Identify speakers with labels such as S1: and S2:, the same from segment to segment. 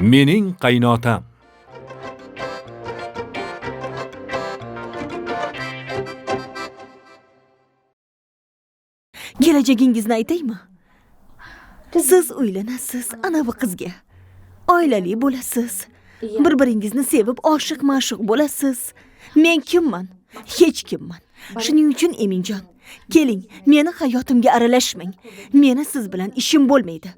S1: Mening qaynotam.
S2: Kelajagingizni aytaymi? Siz uylanasiz anavi qizga. Oilali bo'lasiz. Bir-biringizni sevib oshiq-ma'shuq bo'lasiz. Men kimman? Hech kimman. Shuning uchun Eminjon, keling, meni hayotimga aralashmang. Meni siz bilan ishim bo'lmaydi.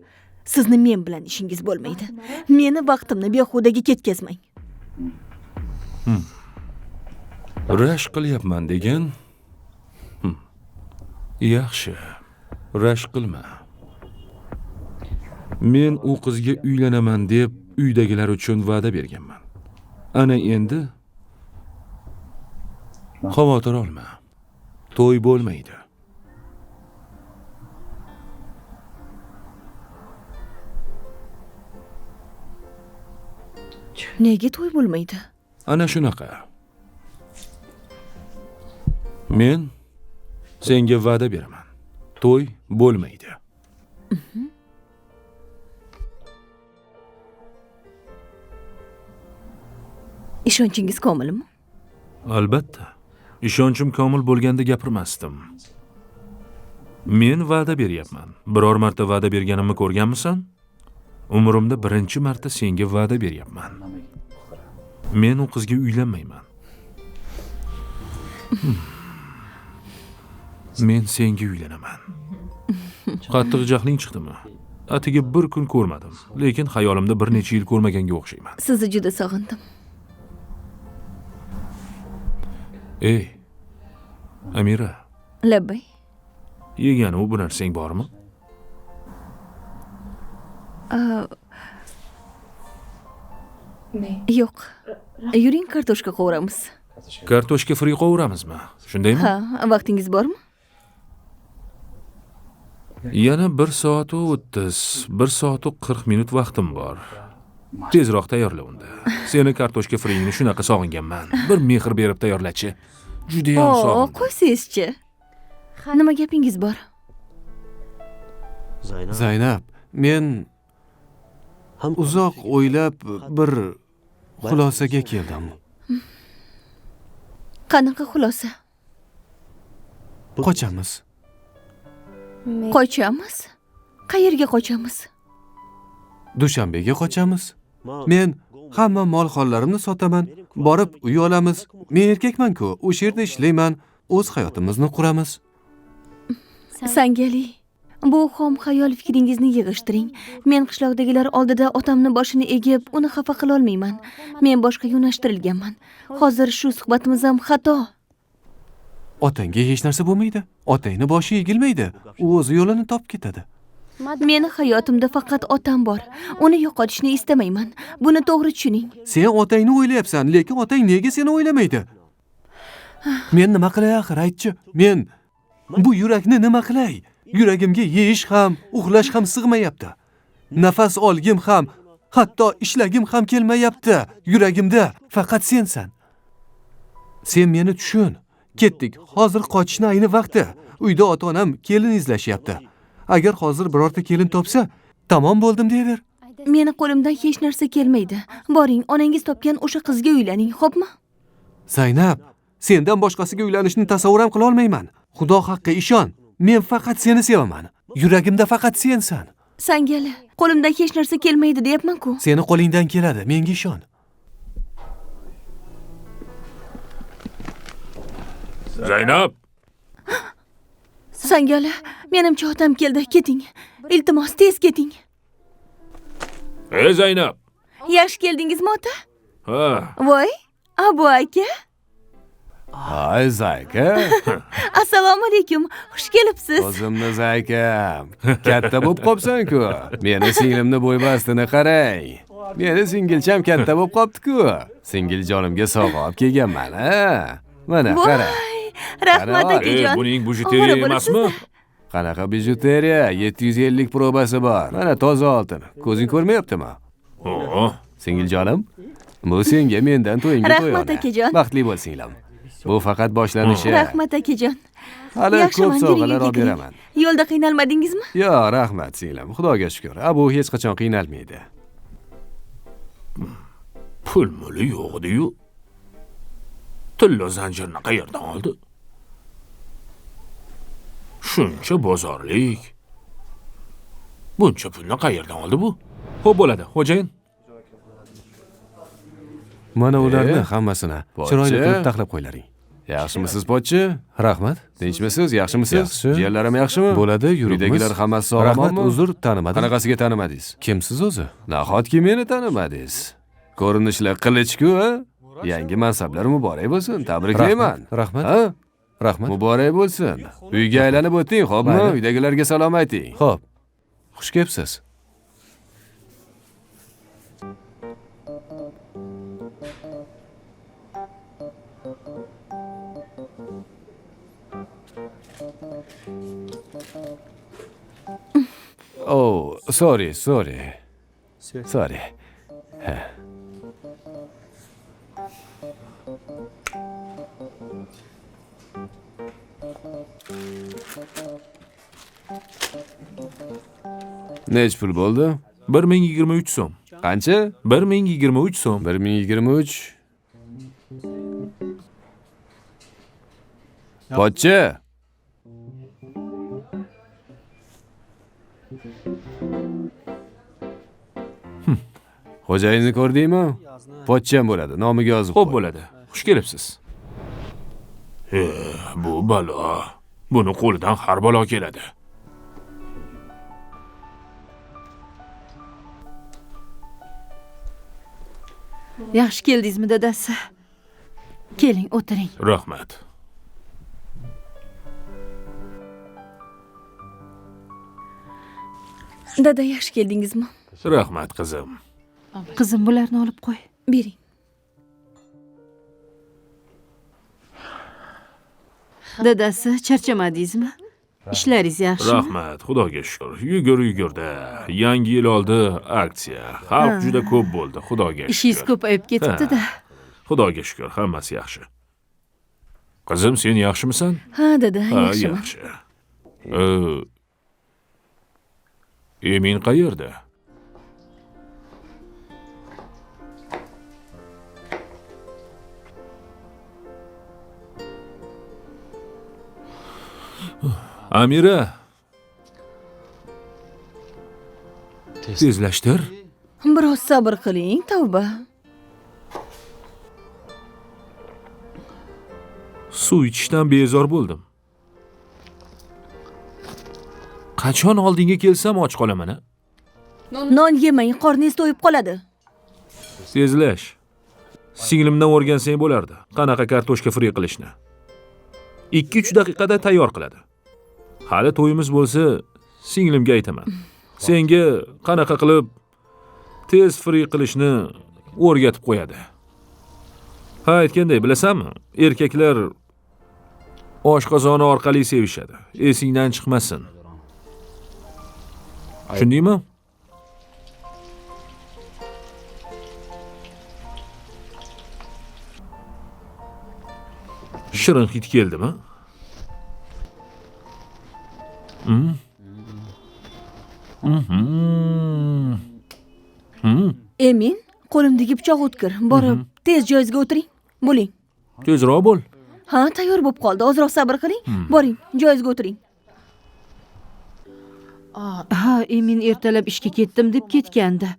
S2: Sizni men bilan ishingiz bo'lmaydi. Meni vaqtimni behudaga ketkazmang.
S1: Rashk qilyapman degan. Yaxshi. Rashk qilma. Men u qizga uylanaman deb uydagilar uchun va'da berganman. Ana endi xavotir olma. To'y bo'lmaydi.
S2: Nega to'y bo'lmaydi?
S1: Ana shunaqa. Men senga va'da beraman. To'y bo'lmaydi.
S2: Ishonchingiz komilmi?
S1: Albatta. Ishonchim komil bo'lganda gapirmasdim. Men va'da beryapman. Biror marta va'da berganimni ko'rganmisan? Umrimda birinchi marta senga va'da beryapman. Men u qizga uylanmayman. Men senga uylanaman. Qattiq jahling chiqdimi? Atigi bir kun ko'rmadim, lekin xayolimda bir necha yil ko'rmaganga o'xshayman.
S2: Sizni juda sog'indim.
S1: Ey, Amira.
S2: Labbay.
S1: Yegani u bu narsang bormi?
S2: Yo'q. Yuring, kartoshka qovuramiz.
S1: Kartoshka fri qovuramizmi? Shundaymi?
S2: Ha, vaqtingiz bormi?
S1: Yana 1 soat 30, 1 soat 40 minut vaqtim bor. Tezroq tayyorla unda. Seni kartoshka fringni shunaqa sog'inganman. Bir mehr berib tayyorlachi. Juda ham sog'indim.
S2: Qo'ysangizchi. Nima gapingiz bor?
S3: Zaynab, men uzoq o'ylab bir xulosaga keldim.
S2: Qanaqa xulosa?
S3: Qochamiz.
S2: Qochamiz? Qayerga qochamiz?
S3: Dushanbega qochamiz. Men hamma mol-hollarimni sotaman, borib uy olamiz. Men erkakman-ku, o'sha yerda ishlayman, o'z hayotimizni quramiz.
S2: Sangali, bu xom xayol fikringizni yig'ishtiring. Men qishloqdagilar oldida otamni boshini egib, uni xafa qila olmayman. Men boshqa yo'naltirilganman. Hozir shu suhbatimiz ham xato.
S3: Otangga hech narsa bo'lmaydi. Otangni boshi egilmaydi. U o'z yo'lini topib ketadi.
S2: Meni hayotimda faqat otam bor. Uni yo'qotishni istamayman. Buni to'g'ri tushuning.
S3: Sen otangni o'ylayapsan, lekin otang nega seni o'ylamaydi? Men nima qilay axir, aytchi. Men bu yurakni nima qilay? Yuragimga yeyish ham, uxlash ham sig'mayapti. Nafas olgim ham, hatto ishlagim ham kelmayapti. Yuragimda faqat sensan. Sen meni tushun. Ketdik. Hozir qochishni ayni vaqti. Uyda ota-onam kelin izlashyapti. Agar hozir birorta kelin topsa, tamom bo'ldim deyaver.
S2: Meni qo'limdan hech narsa kelmaydi. Boring, onangiz topgan o'sha qizga uylaning, xo'pmi?
S3: Zaynab, sendan boshqasiga uylanishni tasavvur ham qila olmayman. Xudo haqqi ishon. Men faqat seni sevaman. Yuragimda faqat sensan.
S2: Sangali, qo'limdan hech narsa kelmaydi deyapman-ku.
S3: Seni qo'lingdan keladi, menga ishon.
S1: Zaynab.
S2: Sangali, menimcha otam keldi, keting. Iltimos, tez keting.
S1: Ey Zaynab.
S2: Yaxshi keldingizmi, ota?
S1: Ha.
S2: Voy, Abu aka.
S3: Hay Zayka.
S2: Assalomu alaykum. Xush kelibsiz.
S3: O'zimni Zaykam. Katta bo'lib qopsan-ku. Meni singlimni bo'ybastini qarang. Meni singilcham katta bo'lib qopti-ku. Singiljonimga sovg'a olib kelganman, ha? Mana qara.
S2: Rahmat akajon.
S1: Buning bijuteriya emasmi?
S3: Qanaqa bijuteriya? 750 probasi bor. Mana toza oltin. Ko'zing ko'rmayaptimi? Singiljonim, bu senga mendan to'yinga to'yona.
S2: Rahmat akajon.
S3: Baxtli bo'lsinglar. Bu faqat boshlanishi.
S2: Rahmat akajon.
S3: Hali ko'p sovg'alar olib beraman.
S2: Yo'lda qiynalmadingizmi?
S3: Yo'q, rahmat singlim. Xudoga shukr. Bu hech qachon qiynalmaydi.
S1: Pul muli yo'q edi-yu. Tilla zanjirni qayerdan oldi? Shuncha bozorlik. Buncha pulni qayerdan oldi bu? Xo'p bo'ladi, xo'jayin.
S3: Mana ularni hammasini chiroyli
S4: Pochcha.
S3: qilib taxlab qo'ylaring.
S4: Yaxshimisiz, pochcha?
S3: Rahmat.
S4: Tinchmisiz, yaxshimisiz?
S3: Yaxshi.
S4: Jiyanlarim yaxshimi?
S3: Bo'ladi, yuribmiz.
S4: Uydagilar hammasi
S3: Rahmat,
S4: sog'lommi?
S3: uzr, tanimadim.
S4: Qanaqasiga tanimadingiz?
S3: Kimsiz o'zi?
S4: Nahotki meni tanimadingiz? Ko'rinishlar qilichku, a? Yangi mansablar muborak bo'lsin. Tabriklayman.
S3: Rahmat.
S4: Ha?
S3: Rahmat.
S4: Muborak bo'lsin. Uyga aylanib o'ting, xo'pmi?
S3: Mayli.
S4: Uydagilarga salom ayting.
S3: Xo'p. Xush kelibsiz.
S4: Oh, sorry. Sorry. Nech pul bo'ldi?
S1: 1023 so'm.
S4: Qancha?
S1: 1023 so'm.
S4: 1023. Pochcha. Xo'jayinni ko'rdingmi? Pochcham bo'ladi, nomiga yozib
S1: Xo'p
S4: qo'y.
S1: bo'ladi. Xush kelibsiz. Bu balo. Buni qo'lidan har balo keladi.
S2: Yaxshi keldingizmi dadasi? Keling, o'tiring.
S1: Rahmat.
S2: Dada, yaxshi keldingizmi?
S1: Rahmat qizim.
S2: Qizim, bularni olib qo'y. Bering. Dadasi, charchamadingizmi? Ishlaringiz yaxshimi?
S1: Rahmat, Xudoga shukr. Yugur-yugurda. Yangi yil oldi aksiya. Xalq juda ko'p bo'ldi, Xudoga
S2: Ishingiz
S1: shukr.
S2: ko'payib ketibdi-da.
S1: Xudoga shukr, hammasi yaxshi. Qizim, sen yaxshimisan?
S2: Ha, dada,
S1: Ha,
S2: yaxshiman.
S1: yaxshi. Emin qayerda? Amira. Tezlashtir.
S2: Biroz sabr qiling, tavba.
S1: Suv ichishdan bezor bo'ldim. Qachon oldinga kelsam och qolaman-a?
S2: Non yemang, qorningiz to'yib qoladi.
S1: Tezlash. Singlimdan o'rgansang bo'lardi. Qanaqa kartoshka fri qilishni. 2-3 daqiqada tayyor qiladi. Hali to'yimiz bo'lsa, singlimga aytaman. Senga qanaqa qilib tez fri qilishni o'rgatib qo'yadi. Ha, aytganday, bilasanmi? Erkaklar oshqozoni orqali sevishadi. Esingdan chiqmasin. Tushundingmi? Shirin hid keldimi?
S2: Emin, qo'limdagi pichoq o'tkir. Borib, tez joyingizga o'tiring. Bo'ling.
S1: Tezroq bo'l.
S2: Ha, tayyor bo'lib qoldi. Ozroq sabr qiling. Boring, joyingizga o'tiring. Ha, Emin ertalab ishga ketdim deb ketgandi.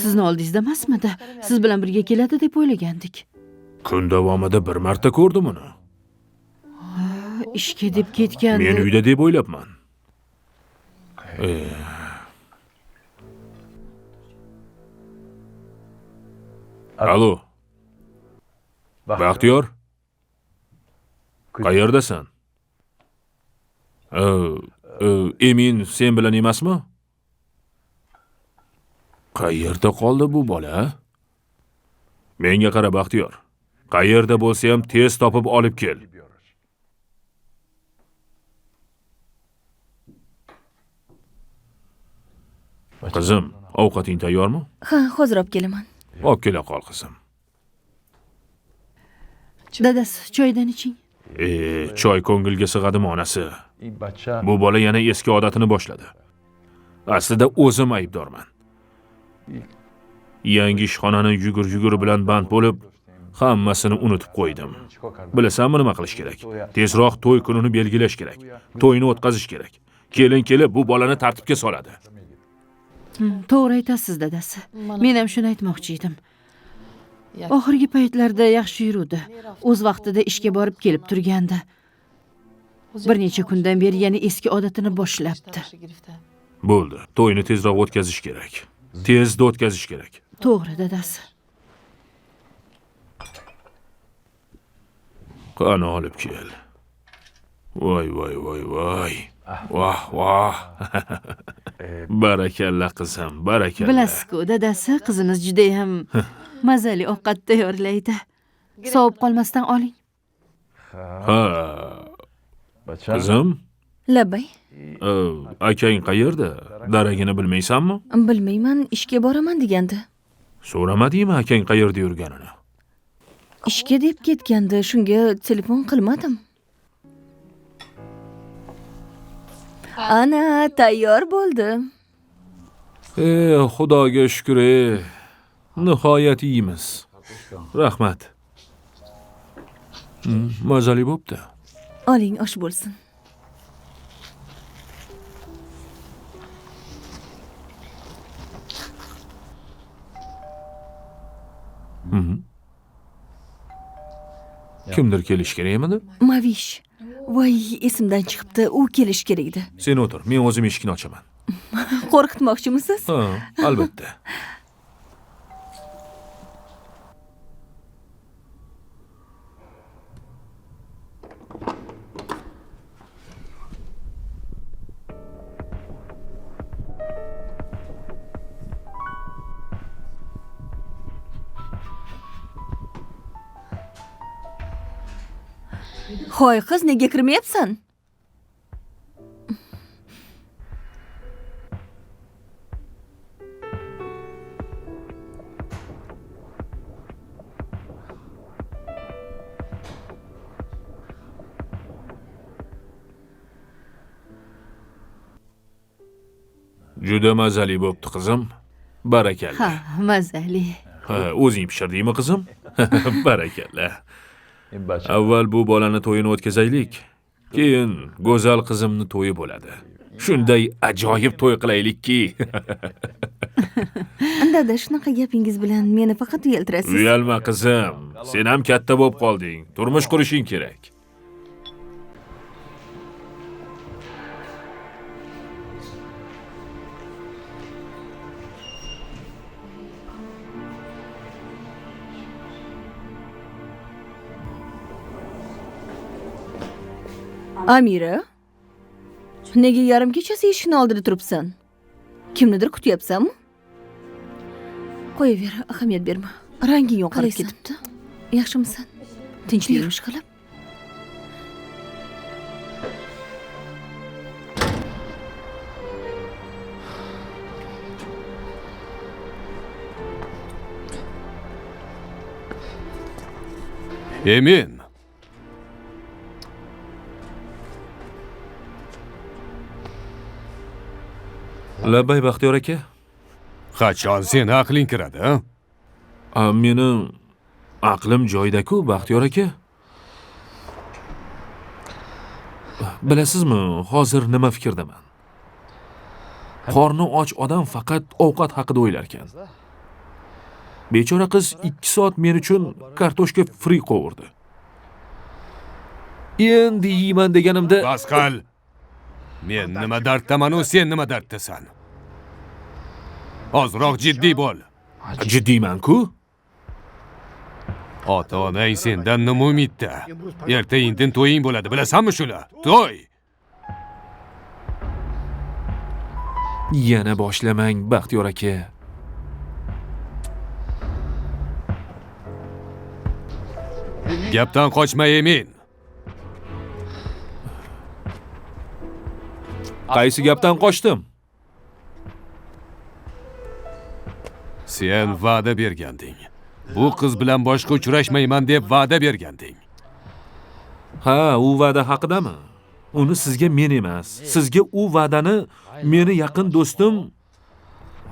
S2: Sizni oldingizda emasmidi? Siz bilan birga keladi deb o'ylagandik.
S1: Kun davomida bir marta ko'rdim uni.
S2: Ishga deb ketgandi.
S1: Men uyda deb o'ylabman. Alo. Baxtiyor? Qayerdasan? Emin sen bilan emasmi? Qayerda qoldi bu bola? Menga qara, Baxtiyor. Qayerda bo'lsa ham tez topib olib kel. Qizim, ovqating tayyormi?
S2: Ha, hozir olib kelaman.
S1: Olib kela qol, qizim.
S2: Dadasi, choydan iching.
S1: Choy ko'ngilga sig'adimi onasi? Bu bola yana eski odatini boshladi. Aslida o'zim aybdorman. Yangi ishxonani yugur bilan band bo'lib, hammasini unutib qo'ydim. Bilasanmi nima qilish kerak? Tezroq to'y kunini belgilash kerak. To'yni o'tkazish kerak. Kelin kelib bu bolani tartibga soladi.
S5: To'g'ri aytasiz, dadasi. Men ham shuni aytmoqchi edim. Oxirgi paytlarda yaxshi yuruvdi. O'z vaqtida ishga borib kelib turgandi. Bir necha kundan beri yana eski odatini boshlabdi.
S1: Bo'ldi. To'yni tezroq o'tkazish kerak. Tezda o'tkazish kerak.
S5: To'g'ri, dadasi.
S1: Qani olib kel. Voy. Vah. Barakalla qizim, barakalla.
S5: Bilasiz-ku, dadasi qizimiz juda ham mazali ovqat tayyorlaydi. Sovib qolmasdan oling.
S1: Ha. Qizim,
S2: Labbay.
S1: akang qayerda? Daragini bilmaysanmi?
S2: Bilmayman, ishga boraman degandi.
S1: So'ramadingmi akang qayerda yurganini?
S2: Ishga deb ketgandi, shunga telefon qilmadim. Ana, tayyor bo'ldi.
S1: Xudoga shukr. Nihoyat yeymiz. Rahmat. Mazali bo'pti.
S2: Oling, osh bo'lsin.
S1: Kimdir kelish kerakmidi?
S2: Mavish. Voy, esimdan chiqibdi. U kelish kerak edi.
S1: Sen o'tir, men o'zim eshikni ochaman.
S2: Qo'rqitmoqchimisiz?
S1: Ha, albatta.
S2: Hoy, qiz, nega kirmayapsan?
S1: Juda mazali bo'pti, qizim. Barakalla.
S5: Ha, mazali.
S1: Ha, o'zing pishirdingmi, qizim? Barakalla. Avval bu bolani to'yini o'tkazaylik. Keyin go'zal qizimni to'yi bo'ladi. Shunday ajoyib to'y qilaylikki.
S2: Dada, shunaqa gapingiz bilan meni faqat uyaltirasiz.
S1: Uyalma qizim. Sen ham katta bo'lib qolding. Turmush qurishing kerak.
S2: Amira, nega yarim kechasi eshikni oldida turibsan? Kimnidir kutyapsanmi? Qo'yaver, ahamiyat berma. Ranging yo'qolib ketibdi. Yaxshimisan? Tinchlikmi ishqilib?
S4: Emin.
S1: Labbay Baxtiyor aka.
S4: Qachon seni aqling kiradi, ha?
S1: Meni aqlim joyida-ku, Baxtiyor aka. Bilasizmi, hozir nima fikrdaman? Qorni och odam faqat ovqat haqida o'ylar ekan. Bechora qiz 2 soat men uchun kartoshka fri qovurdi. Endi yeyman deganimda
S4: Bas qil. Men nima darddaman-u, sen nima darddasan? Ozroq jiddiy bo'l.
S1: jiddiyman-ku.
S4: Ota-onang sendan nima umidda? Erta-indin to'ying bo'ladi, bilasanmi shuni? To'y.
S1: Yana boshlamang, Baxtiyor aka.
S4: Gapdan qochma, Emin.
S1: Qaysi gapdan qochdim?
S4: Sen va'da berganding. Bu qiz bilan boshqa uchrashmayman deb va'da berganding.
S1: Ha, u va'da haqidami? Uni sizga men emas, sizga u va'dani meni yaqin do'stim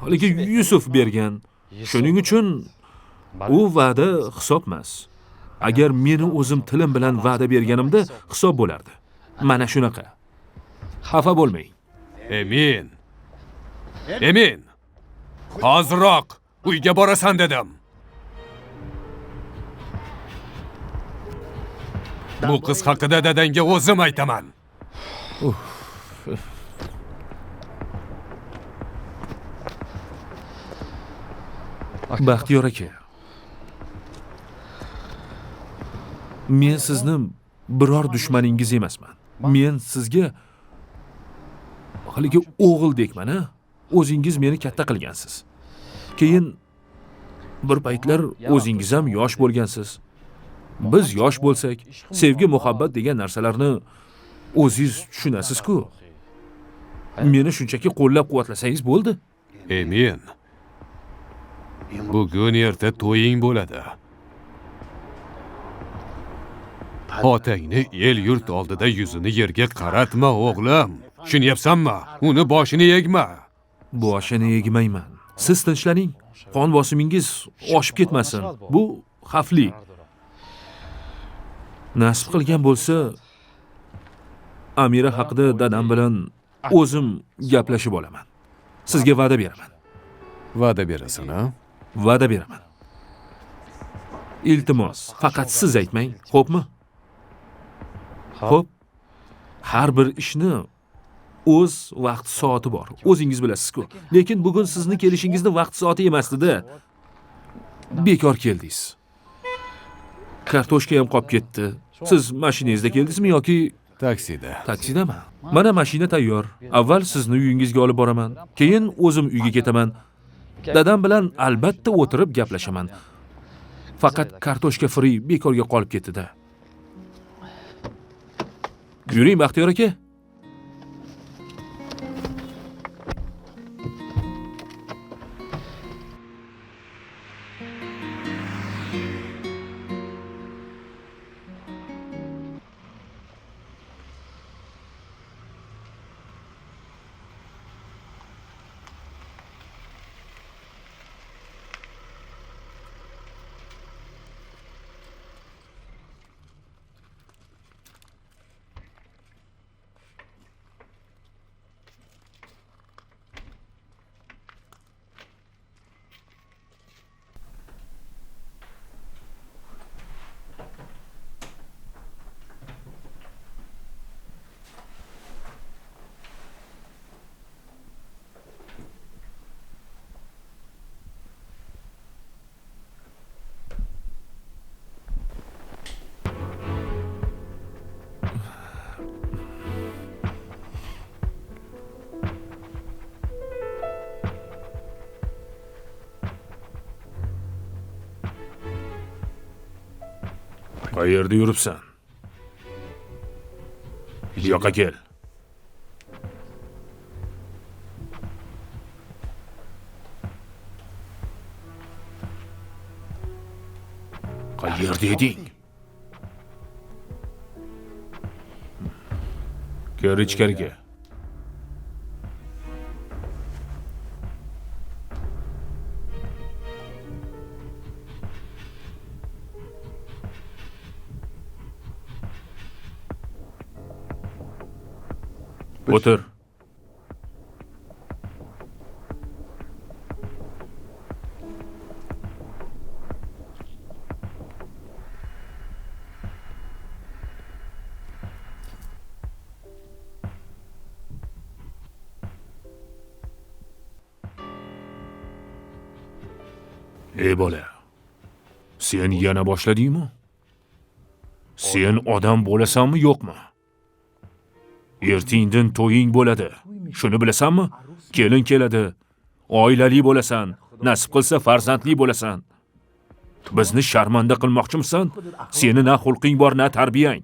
S1: haligi Yusuf bergan. Shuning uchun u va'da hisob emas. Agar meni o'zim tilim bilan va'da berganimda hisob bo'lardi. Mana shunaqa. Xafa bo'lmang.
S4: Emin. Emin. Hozirroq uyga borasan dedim. Bu qiz haqida dadangga o'zim aytaman.
S1: Baxtiyor aka. Men sizni biror dushmaningiz emasman. Men sizga haligi o'g'ildekman, a? O'zingiz meni katta qilgansiz. Keyin bir paytlar o'zingiz ham yosh bo'lgansiz. Biz yosh bo'lsak, sevgi, muhabbat degan narsalarni o'zingiz tushunasiz-ku. Meni shunchaki qo'llab-quvvatlasangiz bo'ldi.
S4: Emin. Bugun erta to'ying bo'ladi. Otangni el yurt oldida yuzini yerga qaratma, o'g'lim. Tushunyapsanmi? Uni boshini yegma.
S1: Boshini yegmayman. Siz tinchlaning. Qon bosimingiz oshib ketmasin. Bu xavfli. Nasib qilgan bo'lsa, Amira haqida dadam bilan o'zim gaplashib olaman. Sizga va'da beraman.
S4: Va'da berasan, ha?
S1: Va'da beraman. Iltimos, faqat siz aytmang, xo'pmi? Xo'p. Har bir ishni o'z vaqt soati bor. O'zingiz bilasiz-ku. Lekin bugun sizni kelishingizni vaqt soati emasdi-da. Bekor keldingiz. Kartoshka ham qolib ketdi. Siz mashinangizda keldingizmi yoki
S4: Taksida.
S1: taksidami? Mana mashina tayyor. Avval sizni uyingizga olib boraman, keyin o'zim uyga ketaman. Dadam bilan albatta o'tirib gaplashaman. Faqat kartoshka free bekorga qolib ketdi-da. Yuring, Baxtiyor aka. Qayerda yuribsan? Bu yoqqa kel. Qayerda eding? Kir ichkariga. O'tir. Ey bola, sen yana boshladingmi? Sen odam bo'lasanmi, yo'qmi? Ertingdan to'ying bo'ladi. Shuni bilasanmi? Kelin keladi. Oilali bo'lasan. Nasib qilsa farzandli bo'lasan. Bizni sharmanda qilmoqchimisan? Seni na xulqing bor, na tarbiyang.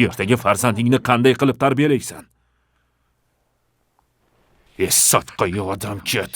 S1: Ertaga farzandingni qanday qilib tarbiyalaysan? Sotqi odam ket.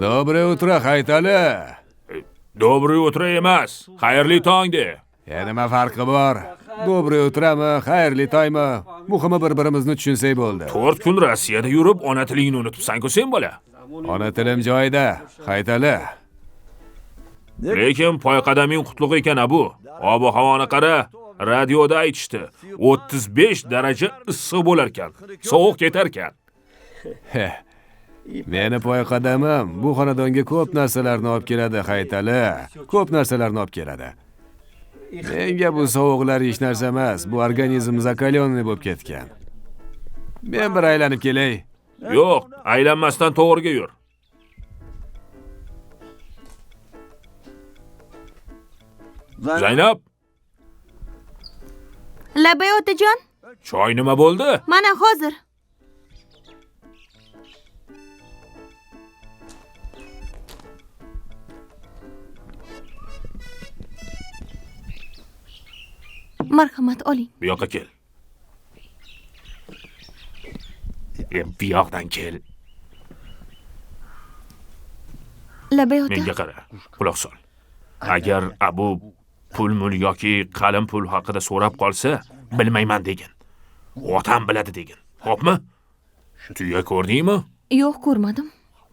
S4: Доброе утро, Haytali.
S1: Добрый утро emas, xayrli tong de.
S4: Nima farqi bor? Доброе utrami, xayrli tongmi? Muhimi bir-birimizni tushunsak bo'ldi.
S1: 4 kun Rossiyada yurib, ona tilingni unutibsan-ku sen bola.
S4: Ona tilim joyida, Haytali.
S1: Lekin poyqadaming qutlug' ekan bu. Ob-havoni qara, radioda aytishdi. 35 daraja issiq bo'lar ekan, sovuq ketar ekan.
S4: Meni poyqadamim bu xonadonga ko'p narsalarni olib keladi, Haytali. Ko'p narsalarni olib keladi. Menga bu sovuqlar hech narsa emas, bu organizm zakalyonniy bo'lib ketgan. Men bir aylanib kelay.
S1: Yo'q, aylanmasdan to'g'riga yur. Zaynab,
S2: Labay otajon,
S1: choy nima bo'ldi?
S2: mana hozir. Marhamat, oling.
S1: Bu yoqqa kel. Bu yoqdan kel.
S2: Labay ota.
S1: Menga qara, quloq sol. Agar abu pul-mul yoki qalin pul haqida so'rab qolsa, bilmayman degin. Otam biladi degin. Xo'pmi? Tuya ko'rdingmi?
S2: Yo'q, ko'rmadim.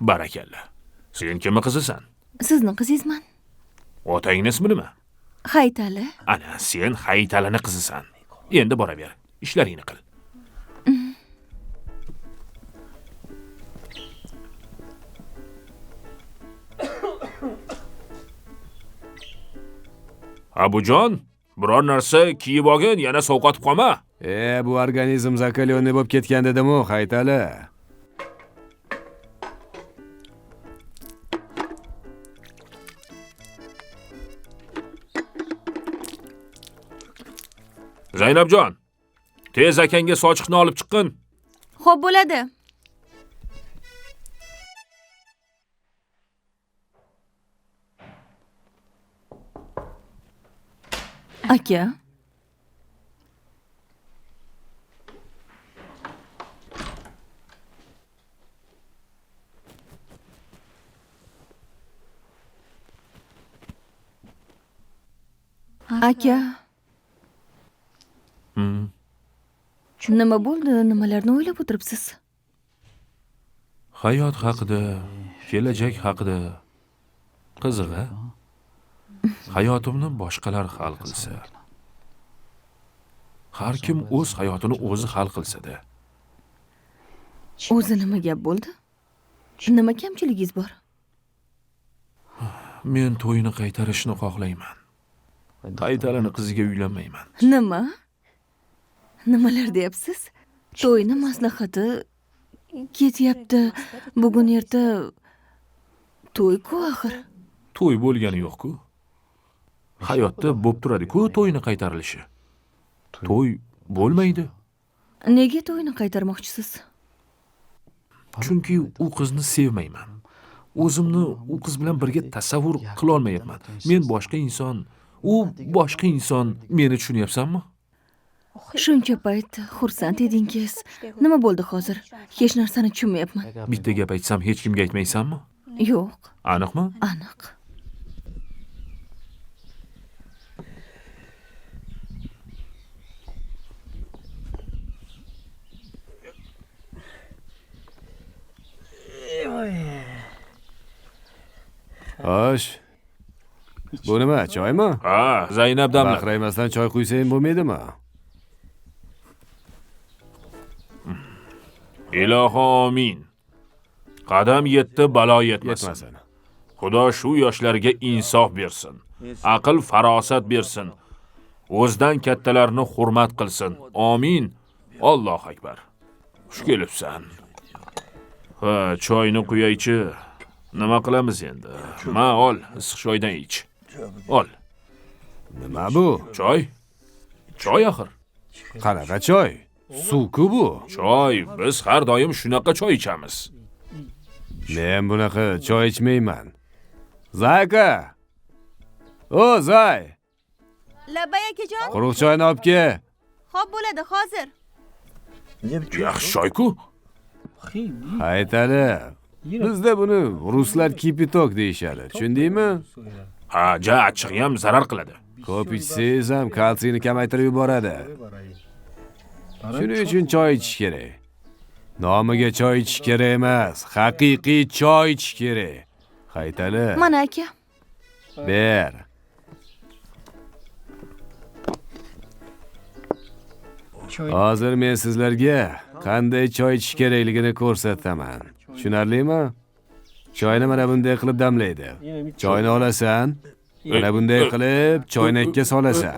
S1: Barakalla. Sen kimni qizisan?
S2: Sizni qizingizman.
S1: Otangning ismi nima?
S2: Haytali.
S1: Ana, sen Haytalini qizisan. Endi boraver. Ishlaringni qil. Abujon, biror narsa kiyib olgin, yana sovqotib qolma.
S4: Bu organizm zakalyonniy bo'lib ketgan dedim-ku, Haytali.
S1: Zaynabjon, tez akangga sochiqni olib chiqqin.
S2: Xo'p bo'ladi. Aka. Aka. Nima bo'ldi? Nimalarni o'ylab o'tiribsiz?
S1: Hayot haqida, kelajak haqida. Qiziq-a? Hayotimni boshqalar hal qilsa. Har kim o'z hayotini o'zi hal qilsa-da.
S2: O'zi nima gap bo'ldi? Nima kamchiligingiz bor?
S1: Men to'yini qaytarishni xohlayman. Haytalini qiziga uylanmayman.
S2: Nima? Nimalar deyapsiz? To'yni maslahati ketyapti. Bugun erta to'y-ku axir.
S1: To'y bo'lgani yo'q-ku. Hayotda bo'lib turadi-ku to'yini qaytarilishi. To'y bo'lmaydi.
S2: Nega to'yni qaytarmoqchisiz?
S1: Chunki u qizni sevmayman. O'zimni u qiz bilan birga tasavvur qila olmayapman. Men boshqa inson, u boshqa inson. Meni tushunyapsanmi?
S2: Shuncha payt xursand edingiz. Nima bo'ldi hozir? Hech narsani tushunmayapman.
S1: Bitta gap aytsam hech kimga aytmaysanmi?
S2: Yo'q,
S1: Aniqmi?
S2: aniq.
S4: Xo'sh. Bu nima, choymi?
S1: Ha, Zaynab damlar.
S4: Baqraymasdan choy quysang bo'lmaydimi?
S1: Ilohi omin. Qadam yetdi, balo yetmasin.
S4: Yetmasin.
S1: Xudo shu yoshlarga insof bersin. Aql, farosat bersin. O'zdan kattalarni hurmat qilsin. Amin. Allohu akbar. Xush kelibsan. Ha, choyni quyaychi. Nima qilamiz endi? Ma ol, issiq choydan ich. Ol.
S4: Nima bu?
S1: Choy? Choy axir.
S4: Qanaqa choy? Suv-ku bu.
S1: Choy, biz har doim shunaqa choy ichamiz.
S4: Men bunaqa choy ichmayman. Zayka. O, Zay.
S2: Labay akajon.
S4: Quruq choyni olib kel.
S2: Xo'p bo'ladi, hozir.
S1: Yaxshi choy-ku.
S4: Haytali. Bizda buni ruslar kipitok deyishadi. Tushundingmi?
S1: Ha, ja achchig'i ham zarar qiladi.
S4: Ko'p ichsangiz ham kalsiyni kamaytirib yuboradi. Shuning uchun choy ichish kerak. Nomiga choy ichish kerak emas, haqiqiy choy ichish kerak. Haytali,
S2: Mana aka.
S4: ber. Hozir men sizlarga qanday choy ichish kerakligini ko'rsataman. Tushunarlimi? Choyni mana bunday qilib damlaydi. Choyni olasan, mana bunday qilib choynakka solasan.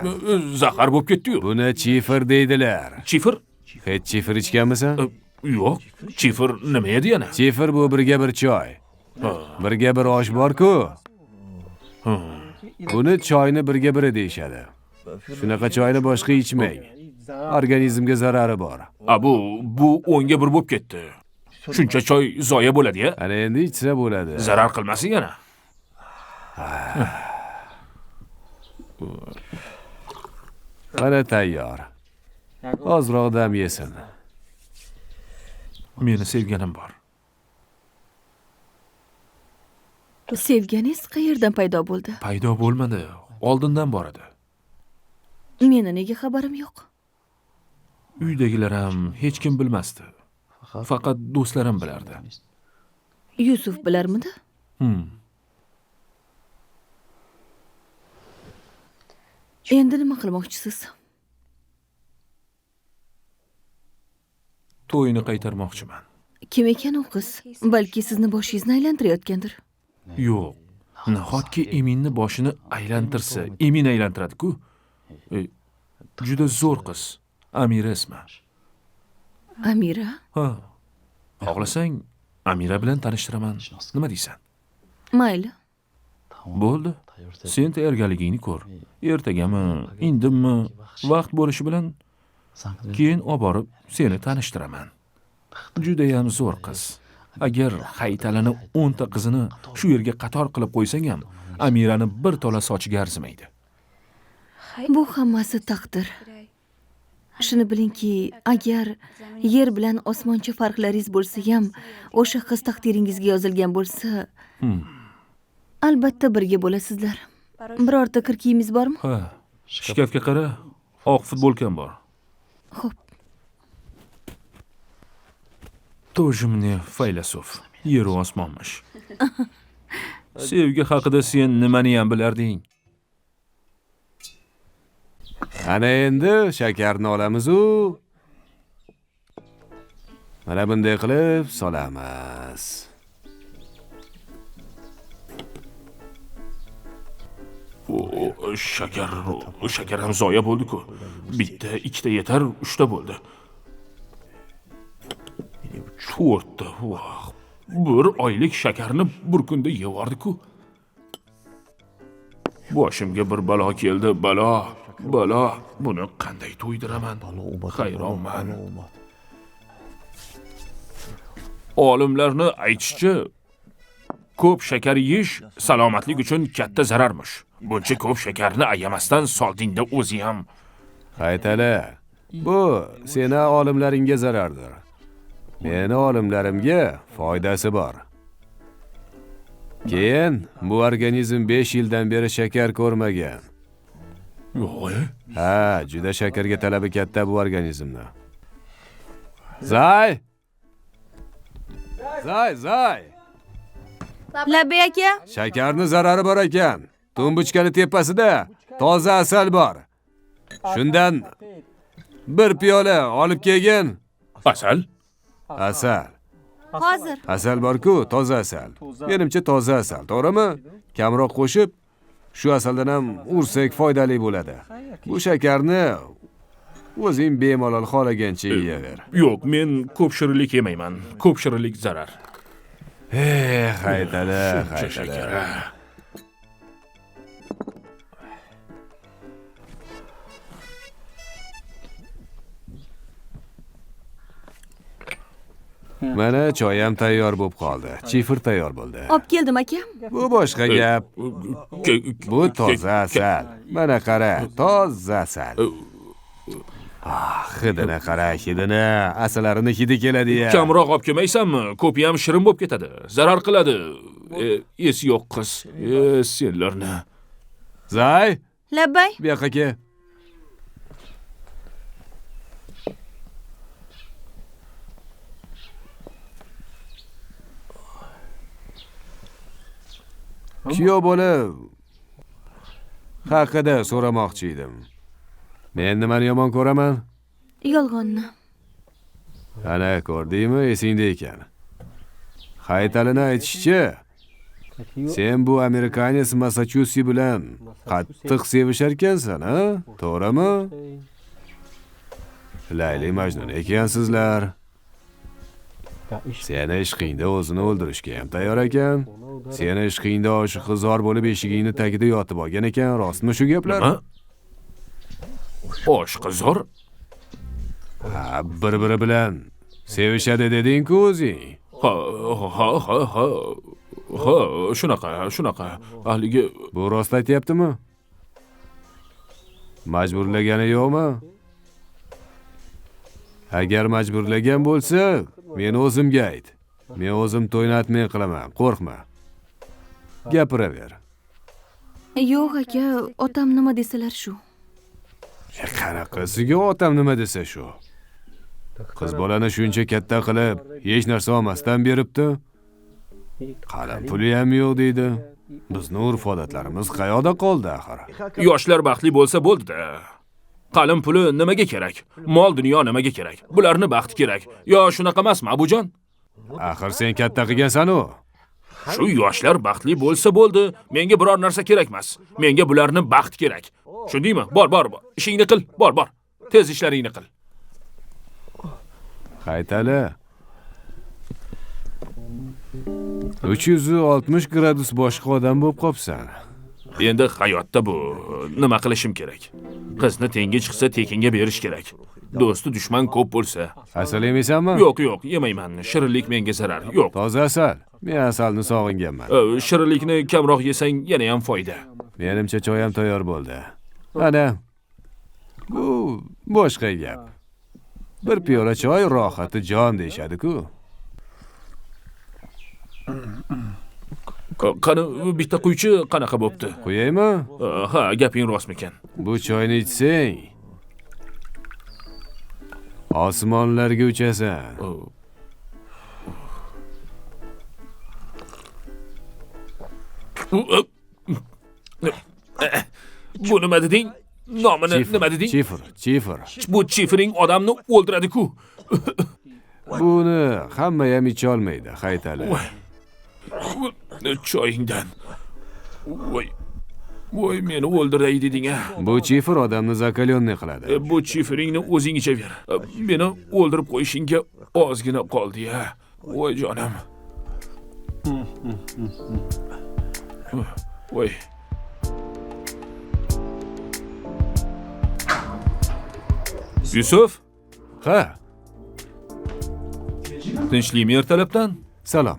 S1: Zahar bo'lib ketdi-yu.
S4: Buni chifir deydilar.
S1: Chifir?
S4: Hech chifir ichganmisan?
S1: Yo'q. Chifir nima edi yana?
S4: Chifir bu birga bir choy. Birga bir osh bor-ku. Buni choyni birga biri deyishadi. Shunaqa choyni boshqa ichmang. Organizmga zarari bor.
S1: Bu o'nga bir bo'lib ketdi. Shuncha choy zoya bo'ladi-ya.
S4: Ana endi ichsa bo'ladi.
S1: Zarar qilmasin yana.
S4: Mana tayyor. Ozroq dam yesin.
S1: Meni sevganim bor.
S2: Sevganingiz qayerdan paydo bo'ldi?
S1: Paydo bo'lmadi, oldindan bor edi.
S2: Meni nega xabarim yo'q?
S1: Uydagilar ham hech kim bilmasdi. Faqat do'stlarim bilardi.
S2: Yusuf bilarmidi? Endi nima qilmoqchisiz?
S1: To'yini qaytarmoqchiman.
S2: Kim ekan u qiz? Balki sizni boshingizni aylantirayotgandir.
S1: Yo'q. Nahotki Eminni boshini aylantirsa, Emin aylantiradi-ku. Juda zo'r qiz. Amira ismi.
S2: Amira?
S1: Ha. Xohlasang, Amira bilan tanishtiraman. Nima deysan?
S2: Mayli.
S1: Bo'ldi. Sen tayyorgarligingni ko'r. Ertagami, indimmi, vaqt bo'lishi bilan keyin olib borib seni tanishtiraman. Juda ham zo'r qiz. Agar Haytalini 10 ta qizini shu yerga qator qilib qo'ysang ham, Amirani bir tola sochiga arzimaydi.
S2: Bu hammasi taqdir. Shuni bilingki, agar yer bilan osmoncha farqlaringiz bo'lsa ham, o'sha qiz taqdiringizga yozilgan bo'lsa, albatta birga bo'lasizlar. Birorta kir kiyimingiz bormi?
S1: Ha. Shkafga qara, oq futbolkam bor.
S2: Xo'p.
S1: Тоже мне faylasuf. Yer osmonmish. Sevgi haqida sen nimani ham bilarding?
S4: Ana endi shakarni olamiz-u. Mana bunday qilib solamiz.
S1: Shakar ham zoya bo'ldi-ku. Bitta, ikkita yetar, 3 ta bo'ldi. 4 ta. Bir oylik shakarni bir kunda yevardi-ku. Boshimga bir balo keldi, balo. Buni qanday to'ydiraman? Hayronman. Olimlarni aytishicha, ko'p shakar yeyish salomatlik uchun katta zararmish. Buncha ko'p shakarni ayamasdan soldingda o'zi ham.
S4: Haytali, bu seni olimlaringga zarardir. Meni olimlarimga foydasi bor. Keyin bu organizm 5 yildan beri shakar ko'rmagan.
S1: Yo'q.
S4: Ha, juda shakarga talabi katta bu organizmni. Zay!
S2: Labbay aka.
S4: Shakarni zarari bor ekan. Tumbuchkani tepasida toza asal bor. Shundan bir piyola olib kelgin.
S1: Asal?
S4: Asal.
S2: Hozir.
S4: Asal bor-ku, toza asal. Menimcha toza asal, to'g'rimi? Kamroq qo'shib, shu asaldan ham ursak foydali bo'ladi. Bu shakarni o'zing bemalol xolagancha yeyaver.
S1: Yo'q, men ko'p shirinlik yemayman. Ko'p shirinlik zarar.
S4: Haytali.
S1: Shakar.
S4: Mana choy ham tayyor bo'lib qoldi. Chifir tayyor bo'ldi.
S2: Olib keldim aka.
S4: Bu boshqa gap. Bu toza asal. Mana qara, toza asal. Hidini qara, hidini. Asalarini hidi keladi-ya.
S1: Kamroq olib kelmaysanmi? Ko'pi ham shirin bo'lib ketadi. Zarar qiladi. Esi yo'q qiz. Senlarni.
S4: Zay,
S2: Labbay.
S4: bu yoqqa kel. Kuyov bola haqida so'ramoqchi edim. Men nimani yomon ko'raman?
S2: Yolg'onni.
S4: Ana ko'rdingmi, esingda ekan. Haytalini aytishicha, sen bu amerikanes Massachusets bilan qattiq sevishar ekansan, ha? To'g'rimi? Layli Majnun ekansizlar. Seni ishqingda o'zini o'ldirishga ham tayyor ekan. Seni ishqingda oshiq qizor bo'lib eshigingni tagida yotib olgan ekan, rostmi shu gaplar?
S1: Nima? Oshqizor?
S4: Ha, bir-biri bilan sevishadi deding-ku o'zing.
S1: Ha, shunaqa. Haligi
S4: Bu rost aytyaptimi? Majburlagani yo'qmi? Agar majburlagan bo'lsa, men o'zimga ayt. Men o'zim to'ynatmay qilaman, qo'rqma. Gapiraver.
S2: Yo'q aka, otam nima desalar shu.
S4: Qanaqasiga otam nima desa shu? Qiz bolani shuncha katta qilib, hech narsa olmasdan beribdi. Qalam puli ham yo'q deydi. Bizning urf-odatlarimiz qayoqda qoldi axir?
S1: yoshlar baxtli bo'lsa bo'ldi-da. Qalin puli nimaga kerak? Mol dunyo nimaga kerak? Bularni baxt kerak. Yo shunaqa emasmi, Abujon?
S4: Axir sen katta qilgansan-ku.
S1: Shu yoshlar baxtli bo'lsa bo'ldi. Menga biror narsa kerak emas. Menga bularni baxt kerak. Tushundingmi? Bor. Ishingni qil, bor. Tez ishlaringni qil.
S4: Haytali. 360 gradus boshqa odam bo'lib qopsan.
S1: Endi hayotda bu nima qilishim kerak? Qizni tengi chiqsa tekinga berish kerak. Do'sti dushman ko'p bo'lsa.
S4: Asal yemaysanmi?
S1: Yo'q, yemayman. Shirinlik menga zarar. Yo'q.
S4: Toza asal. Men asalni sog'inganman.
S1: Shirinlikni kamroq yesang yana ham foyda.
S4: Menimcha choy ham tayyor bo'ldi. Ana. Bu boshqa gap. Bir piyola choy rohati jon deyshadi-ku.
S1: Qani bitta quychi qanaqa bo'pti?
S4: Qo'yaymi?
S1: Ha, gaping rostmikan?
S4: Bu choyni ichsang, osmonlarga uchasan.
S1: Bu nima deding? Nomini nima deding?
S4: Chifr.
S1: Bu chifring odamni o'ldiradi-ku.
S4: Buni hamma ham icha olmaydi, Haytali.
S1: Choyingdan. Voy, meni o'ldiray deding-a.
S4: Bu chifr odamni zakalyonni qiladi.
S1: Bu chifringni o'zing ichaver. Meni o'ldirib qo'yishingga ozgina qoldi-ya. Voy jonim. Voy. Yusuf,
S4: Ha,
S1: tinchlikmi ertalabdan?
S4: salom.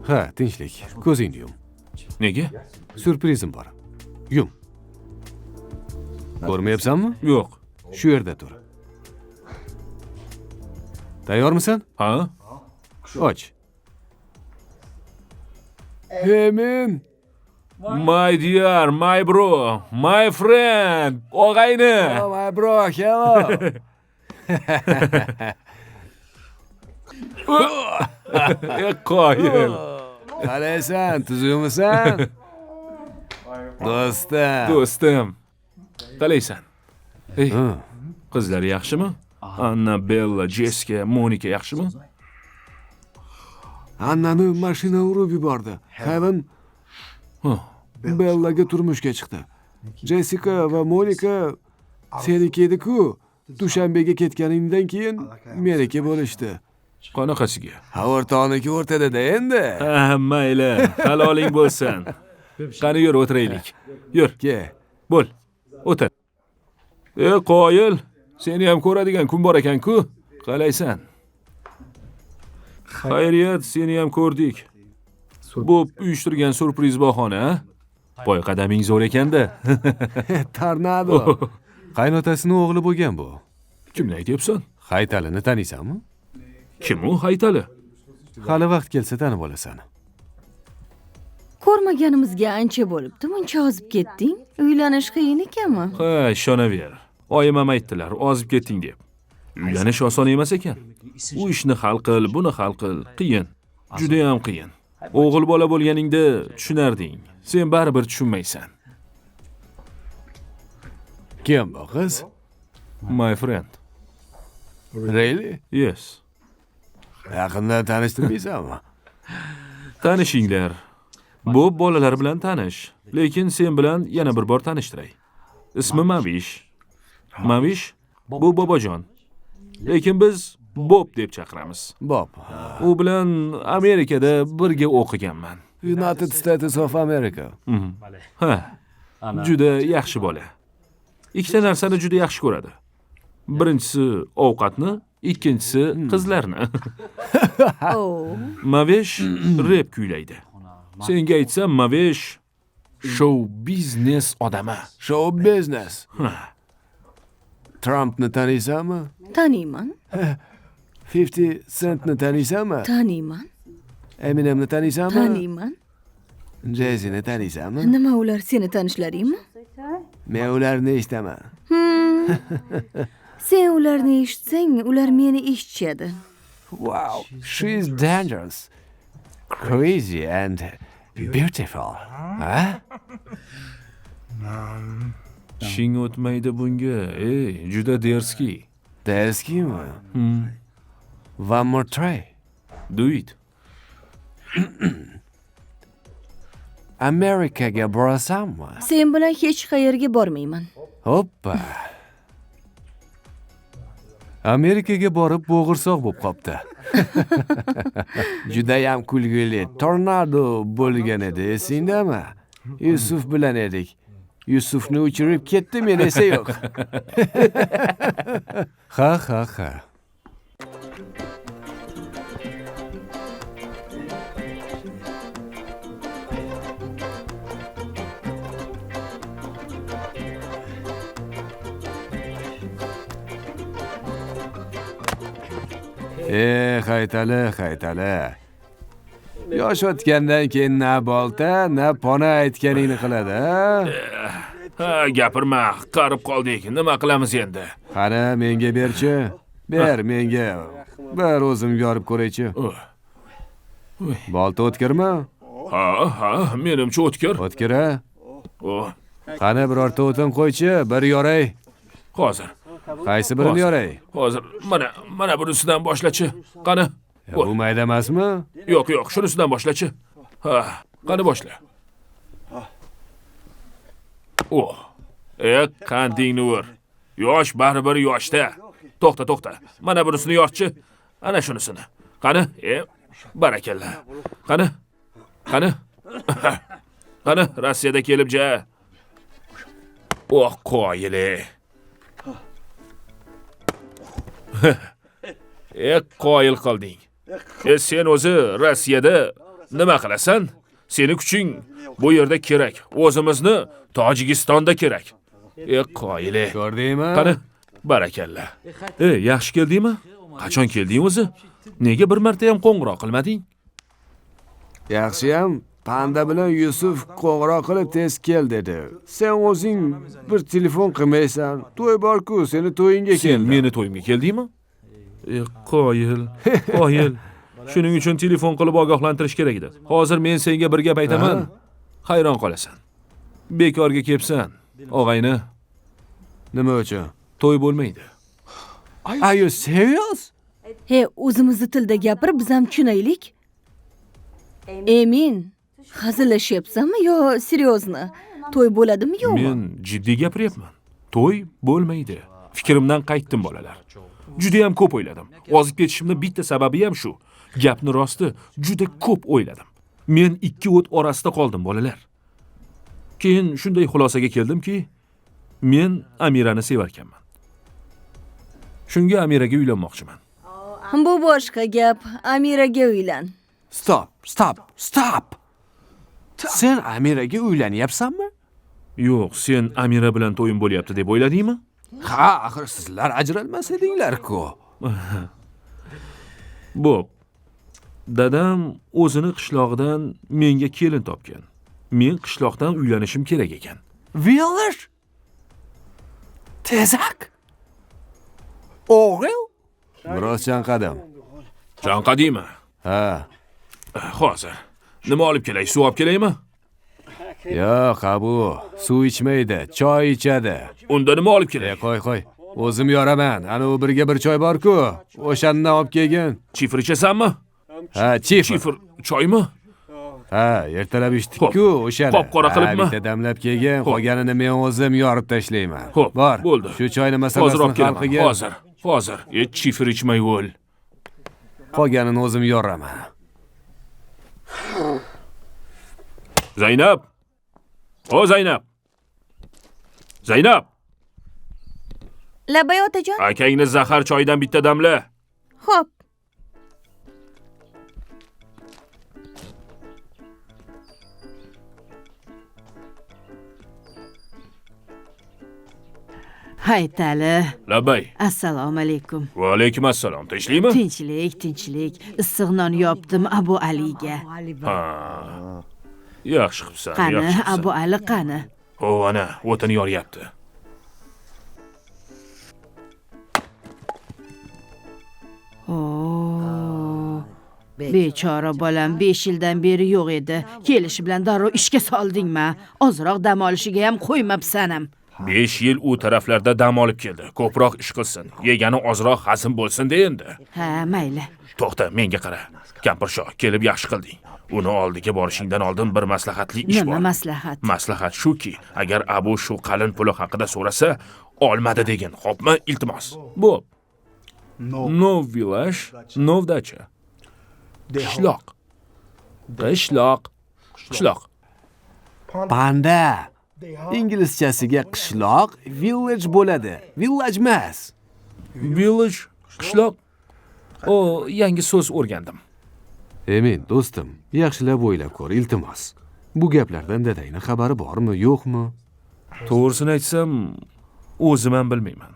S4: Ha, tinchlik. Ko'zingni yum.
S1: Nega?
S4: Surprizim bor. Yum. Ko'rmayapsanmi?
S1: Yo'q.
S4: Shu yerda tur. Tayyormisan?
S1: Ha?
S4: Och. Hey men.
S1: My dear, my bro, my friend, og'ayni.
S4: Oh my bro, hello.
S1: Qoyil.
S4: Qalaysan, tuzukmisan?
S1: Do'stim. Qalaysan? Ey,
S4: Ha.
S1: qizlar yaxshimi? Anna, Bella, Jessica, Monika yaxshimi?
S4: Annani mashina urib yubordi. Kevin Bellaga turmushga chiqdi. Jessica va Monika seniki edi-ku. Dushanbega ketganingdan keyin meniki bo'lishdi.
S1: Qanaqasiga?
S4: Ha, o'rtoqniki o'rtada-da endi.
S1: Mayli, haloling bo'lsin. Qani yur o'tiraylik. Yur,
S4: Ke.
S1: bo'l. O'tir. Qoyil, seni ham ko'radigan kun bor ekan-ku. Qalaysan? Xayriyat, seni ham ko'rdik. Bu uyushtirgan surpriz bahona, ha? Poy qadaming zo'r ekanda.
S4: Tornado. Qaynotasini o'g'li bo'lgan bu.
S1: Kimni aytyapsan?
S4: Haytalini taniysanmi?
S1: Kim u Haytali?
S4: Hali vaqt kelsa tanib olasan.
S2: Ko'rmaganimizga ancha bo'libdi. Muncha ozib ketding. Uylanish qiyin ekanmi?
S1: Ha, ishonaver. Oyim ham aytdilar, ozib ketding deb. Uylanish oson emas ekan. U ishni hal qil, buni hal qil, qiyin. Juda ham qiyin. O'g'il bola bo'lganingda tushunarding. Sen baribir tushunmaysan.
S4: Kim bu qiz?
S1: My friend.
S4: Really?
S1: Yes.
S4: Yaqinda tanishtirmaysanmi?
S1: Tanishinglar. Bu bolalar bilan tanish. Lekin sen bilan yana bir bor tanishtiray. Ismi Mavish. Mavish bu bobojon. Lekin biz Bob deb chaqiramiz.
S4: Bob.
S1: U bilan Amerikada birga o'qiganman.
S4: United States of America.
S1: Ha. Juda yaxshi bola. Ikkita narsani juda yaxshi ko'radi. Birinchisi ovqatni, ikkinchisi qizlarni.
S2: Oh.
S1: Mavish rep kuylaydi. Senga aytsam, Mavish show biznes odami.
S4: Show business. Trumpni taniysanmi?
S2: Taniyman.
S4: 50 Centni taniysanmi?
S2: Taniyman.
S4: Eminemni taniysanmi?
S2: Taniyman.
S4: Jay-Z'ni taniysanmi?
S2: Nima ular seni tanishlaringmi?
S4: Men ularni eshitaman.
S2: Sen ularni eshitsang, ular meni eshitishadi.
S4: Wow, she is dangerous, crazy and beautiful. Ha?
S1: Shing o'tmaydi bunga. Ey, juda derski.
S4: Derskimi? One more try.
S1: Do it.
S4: Amerikaga borasanmi?
S2: Sen bilan hech qayerga bormayman.
S4: Hoppa. Amerikaga borib bo'g'irsoq bo'lib qopti. Juda ham kulgili tornado bo'lgan edi, esingdami? Yusuf bilan edik. Yusufni uchirib ketdi, men esa yo'q. Ha. Haytali. Yosh o'tgandan keyin na bolta, na pona aytganingni qiladi, ha?
S1: Ha, gapirma, qarib qoldik. Nima qilamiz endi?
S4: Qani, menga berchi. Ber menga. Bir o'zim yorib ko'raychi. Bolta o'tkirmi?
S1: Ha, menimcha o'tkir.
S4: O'tkir-a? Qani, birorta o'tin qo'ychi, bir yoray.
S1: Hozir.
S4: Qaysi birini yoray?
S1: Hozir mana bunisidan boshlachi. Qani?
S4: Bu mayda emasmi?
S1: Yo'q, shunisidan boshlachi. Ha, qani boshla. Qandingni ur. Yosh baribir yoshda. To'xta. Mana bunisini yorchi. Ana shunisini. Qani? Barakalla. Qani? Qani, Rossiyada kelibja. Qoyili. Qoyil qolding. Sen o'zi Rossiyada nima qilasan? Seni kuching bu yerda kerak. O'zimizni Tojikistonda kerak. Qoyili.
S4: Ko'rdingmi?
S1: Qani, barakalla. Yaxshi keldingmi? Qachon kelding o'zi? Nega bir marta ham qo'ng'iroq qilmading?
S4: Yaxshiyam Panda bilan Yusuf qo'ng'iroq qilib tez kel dedi. Sen o'zing bir telefon qilmaysan. To'y bor-ku, seni to'yingga
S1: Sen
S4: keldim.
S1: meni to'yimga keldingmi? Qoyil. Shuning uchun telefon qilib ogohlantirish kerak edi. Hozir men senga bir gap aytaman. Hayron qolasan. Bekorga kelibsan, og'ayni.
S4: Nima uchun?
S1: To'y bo'lmaydi.
S4: Are you serious?
S2: He, o'zimizni tilda gapirib, biz ham tushunaylik. Emin, hazillashyapsanmi yo seryozni? To'y bo'ladimi yo'qmi?
S1: Men jiddiy gapiryapman. To'y bo'lmaydi. Fikrimdan qaytdim bolalar. Juda ham ko'p o'yladim. Ozib ketishimning bitta sababi ham shu. Gapni rosti juda ko'p o'yladim. Men ikki o't orasida qoldim bolalar. Keyin shunday xulosaga keldimki, men Amirani sevarkanman. Shunga Amiraga uylanmoqchiman.
S2: Bu boshqa gap. Amiraga uylan.
S4: Stop. Sen Amiraga uylanyapsanmi?
S1: Yo'q, sen Amira bilan to'yim bo'lyapti deb o'yladingmi?
S4: Ha, axir sizlar ajralmas edinglar-ku.
S1: Bo'p. Dadam o'zini qishlog'idan menga kelin topgan. Men qishloqdan uylanishim kerak ekan.
S4: Village? Tezak? O'g'il? Biroz chanqadim.
S1: Chanqadingmi?
S4: Ha.
S1: Hozir. Nima olib kelay? Suv olib kelaymi?
S4: Yo'q, bu suv ichmaydi, choy ichadi.
S1: Unda nima olib kelay?
S4: Qo'y. O'zim yoraman. Ana u birga bir choy bor-ku. O'shandan olib kelgin.
S1: Chifr ichasanmi?
S4: Ha, chifr.
S1: Chifr choymi?
S4: Ha, ertalab ichdik-ku o'shani.
S1: Qop-qora qilibmi?
S4: Bitta damlab kelgin, qolganini men o'zim yorib tashlayman.
S1: Xo'p,
S4: bor.
S1: bo'ldi.
S4: Shu choyni
S1: Hozir
S4: masalasini
S1: olib
S4: hal
S1: kelaman.
S4: qilgin.
S1: Hozir. Chifr ichmay o'l.
S4: Qolganini o'zim yoraman.
S1: Zaynab. O Zaynab. Zaynab,
S2: Labay otajon.
S1: akangni zahar choydan bitta damla.
S2: Xo'p.
S5: Haytali.
S1: Labay.
S5: Assalomu alaykum.
S1: Va alaykum assalom. Tinchlikmi?
S5: Tinchlik. Issiq non yopdim Abu Aliga.
S1: Ha. Yaxshi qilibsan.
S5: Qani,
S1: yaxshi qilibsan.
S5: Abu Ali qani?
S1: O, ana, o'tini yoryapti.
S5: Bechora bolam 5 yildan beri yo'q edi. Kelishi bilan darrov ishga soldingmi? Ozroq dam olishiga ham qo'ymabsan-am.
S1: 5 yil u taraflarda dam olib keldi. Ko'proq ish qilsin. Yegani ozroq hazm bo'lsin-da endi.
S5: Ha, mayli.
S1: To'xta, menga qara. Kampirsho, kelib yaxshi qilding. Uni oldiga borishingdan oldin bir maslahatli ish bor.
S5: Nima maslahat?
S1: Maslahat shuki, agar Abu shu qalin puli haqida so'rasa, olmadi degin. Xo'pmi? Iltimos. Bo'p. No village, no dacha. Qishloq.
S4: Panda. Inglizchasiga qishloq village bo'ladi. Village emas.
S1: Village, qishloq. O, yangi so'z o'rgandim.
S3: Emin, do'stim, yaxshilab o'ylab ko'r, iltimos. Bu gaplardan dadangning xabari bormi, yo'qmi?
S1: To'g'risini aytsam, o'zim ham bilmayman.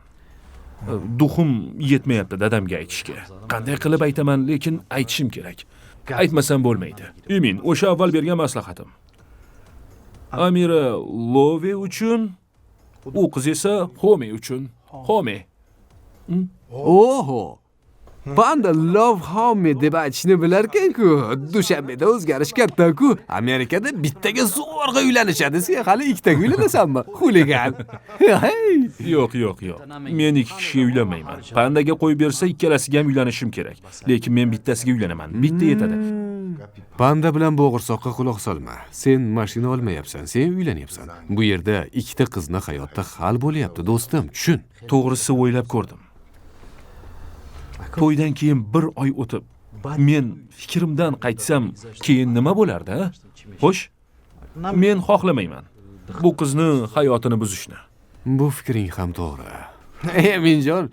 S1: Duxim yetmayapti dadamga aytishga. Qanday qilib aytaman, lekin aytishim kerak. Aytmasam bo'lmaydi. Emin, o'sha avval bergan maslahatim. Amira Love uchun, u qiz esa Home uchun. Home.
S3: Oho. Panda love home deb aytishni bilarkan-ku. Dushanbeda o'zgarish katta-ku. Amerikada bittaga zo'rg'a uylanishadi. Sen hali ikkitaga uylanasanmi? Xuligan.
S1: Yo'q. Men 2 kishiga uylanmayman. Pandaga qo'yib bersa, ikkalasiga ham uylanishim kerak. Lekin men bittasiga uylanaman. Bitta yetadi.
S3: Panda bilan bo'g'irsoqqa quloq solma. Sen mashina olmayapsan, sen uylanyapsan. Bu yerda ikkita qizni hayotda hal bo'lyapti, do'stim, tushun.
S1: To'g'risi o'ylab ko'rdim. To'ydan keyin 1 oy o'tib, men fikrimdan qaytsam, keyin nima bo'lardi? Xo'sh, men xohlamayman bu qizni hayotini buzishni.
S3: Bu fikring ham to'g'ri. Eminjon,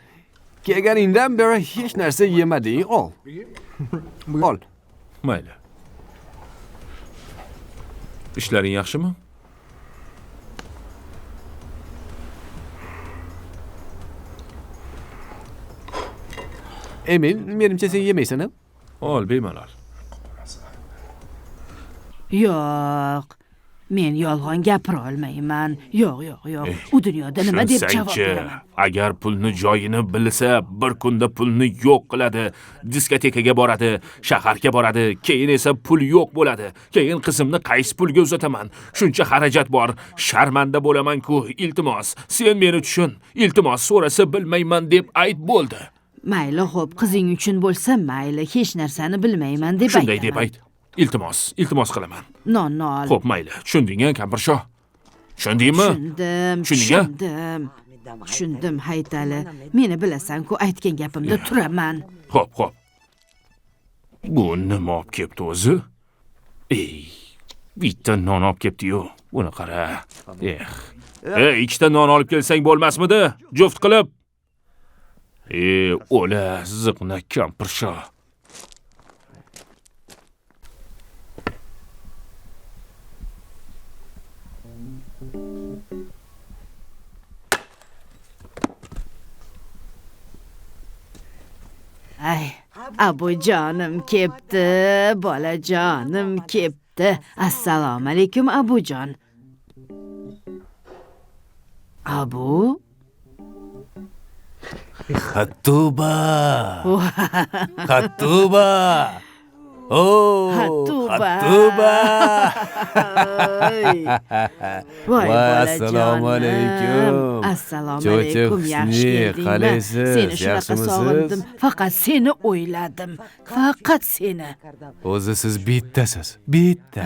S3: kelganingdan beri hech narsa yemading, ol. Ol.
S1: Mayli. Ishlaring yaxshimi?
S3: Emin, menimcha sen yemaysan-a?
S1: Ol, bemalol.
S5: Yo'q. Men yolg'on gapira olmayman. Yo'q. U dunyoda nima deb javob beraman?
S1: Agar pulni joyini bilsa, bir kunda pulni yo'q qiladi. Diskotekaga boradi, shaharga boradi, keyin esa pul yo'q bo'ladi. Keyin qizimni qaysi pulga uzataman? Shuncha xarajat bor. Sharmanda bo'laman-ku. Iltimos, sen meni tushun. Iltimos, so'rasa bilmayman deb ayt bo'ldi.
S5: Mayli, xo'p, qizing uchun bo'lsa, mayli, hech narsani bilmayman deb aytaman.
S1: Shunday deb ayt. Iltimos qilaman.
S5: Nonni ol.
S1: Xo'p, mayli. Tushunding-a, Kampirsho? Tushundingmi?
S5: Tushundim, Haytali. Meni bilasan-ku, aytgan gapimda turaman.
S1: Xo'p. Bu nima olib kelibdi o'zi? Bitta non olib kelibdi-yu. Buni qara. Ikkita non olib kelsang bo'lmasmidi? Juft qilib. O'la ziqna Kampirsho.
S5: Ay, abujonim kepti, bolajonim kepti. Assalomu alaykum abujon. Abu?
S4: Hattuba! Hattuba! Oh,
S5: Hattuba! Voy
S4: assalomu alaykum.
S5: Assalomu
S4: Cho'cha
S5: alaykum. Yaxshi
S4: Husni,
S5: keldingmi?
S4: qalaysiz?
S5: Seni shunaqa
S4: Yaxshimisiz?
S5: sog'indim. Faqat seni o'yladim. Faqat seni.
S4: O'zi siz bittasiz. Bitta.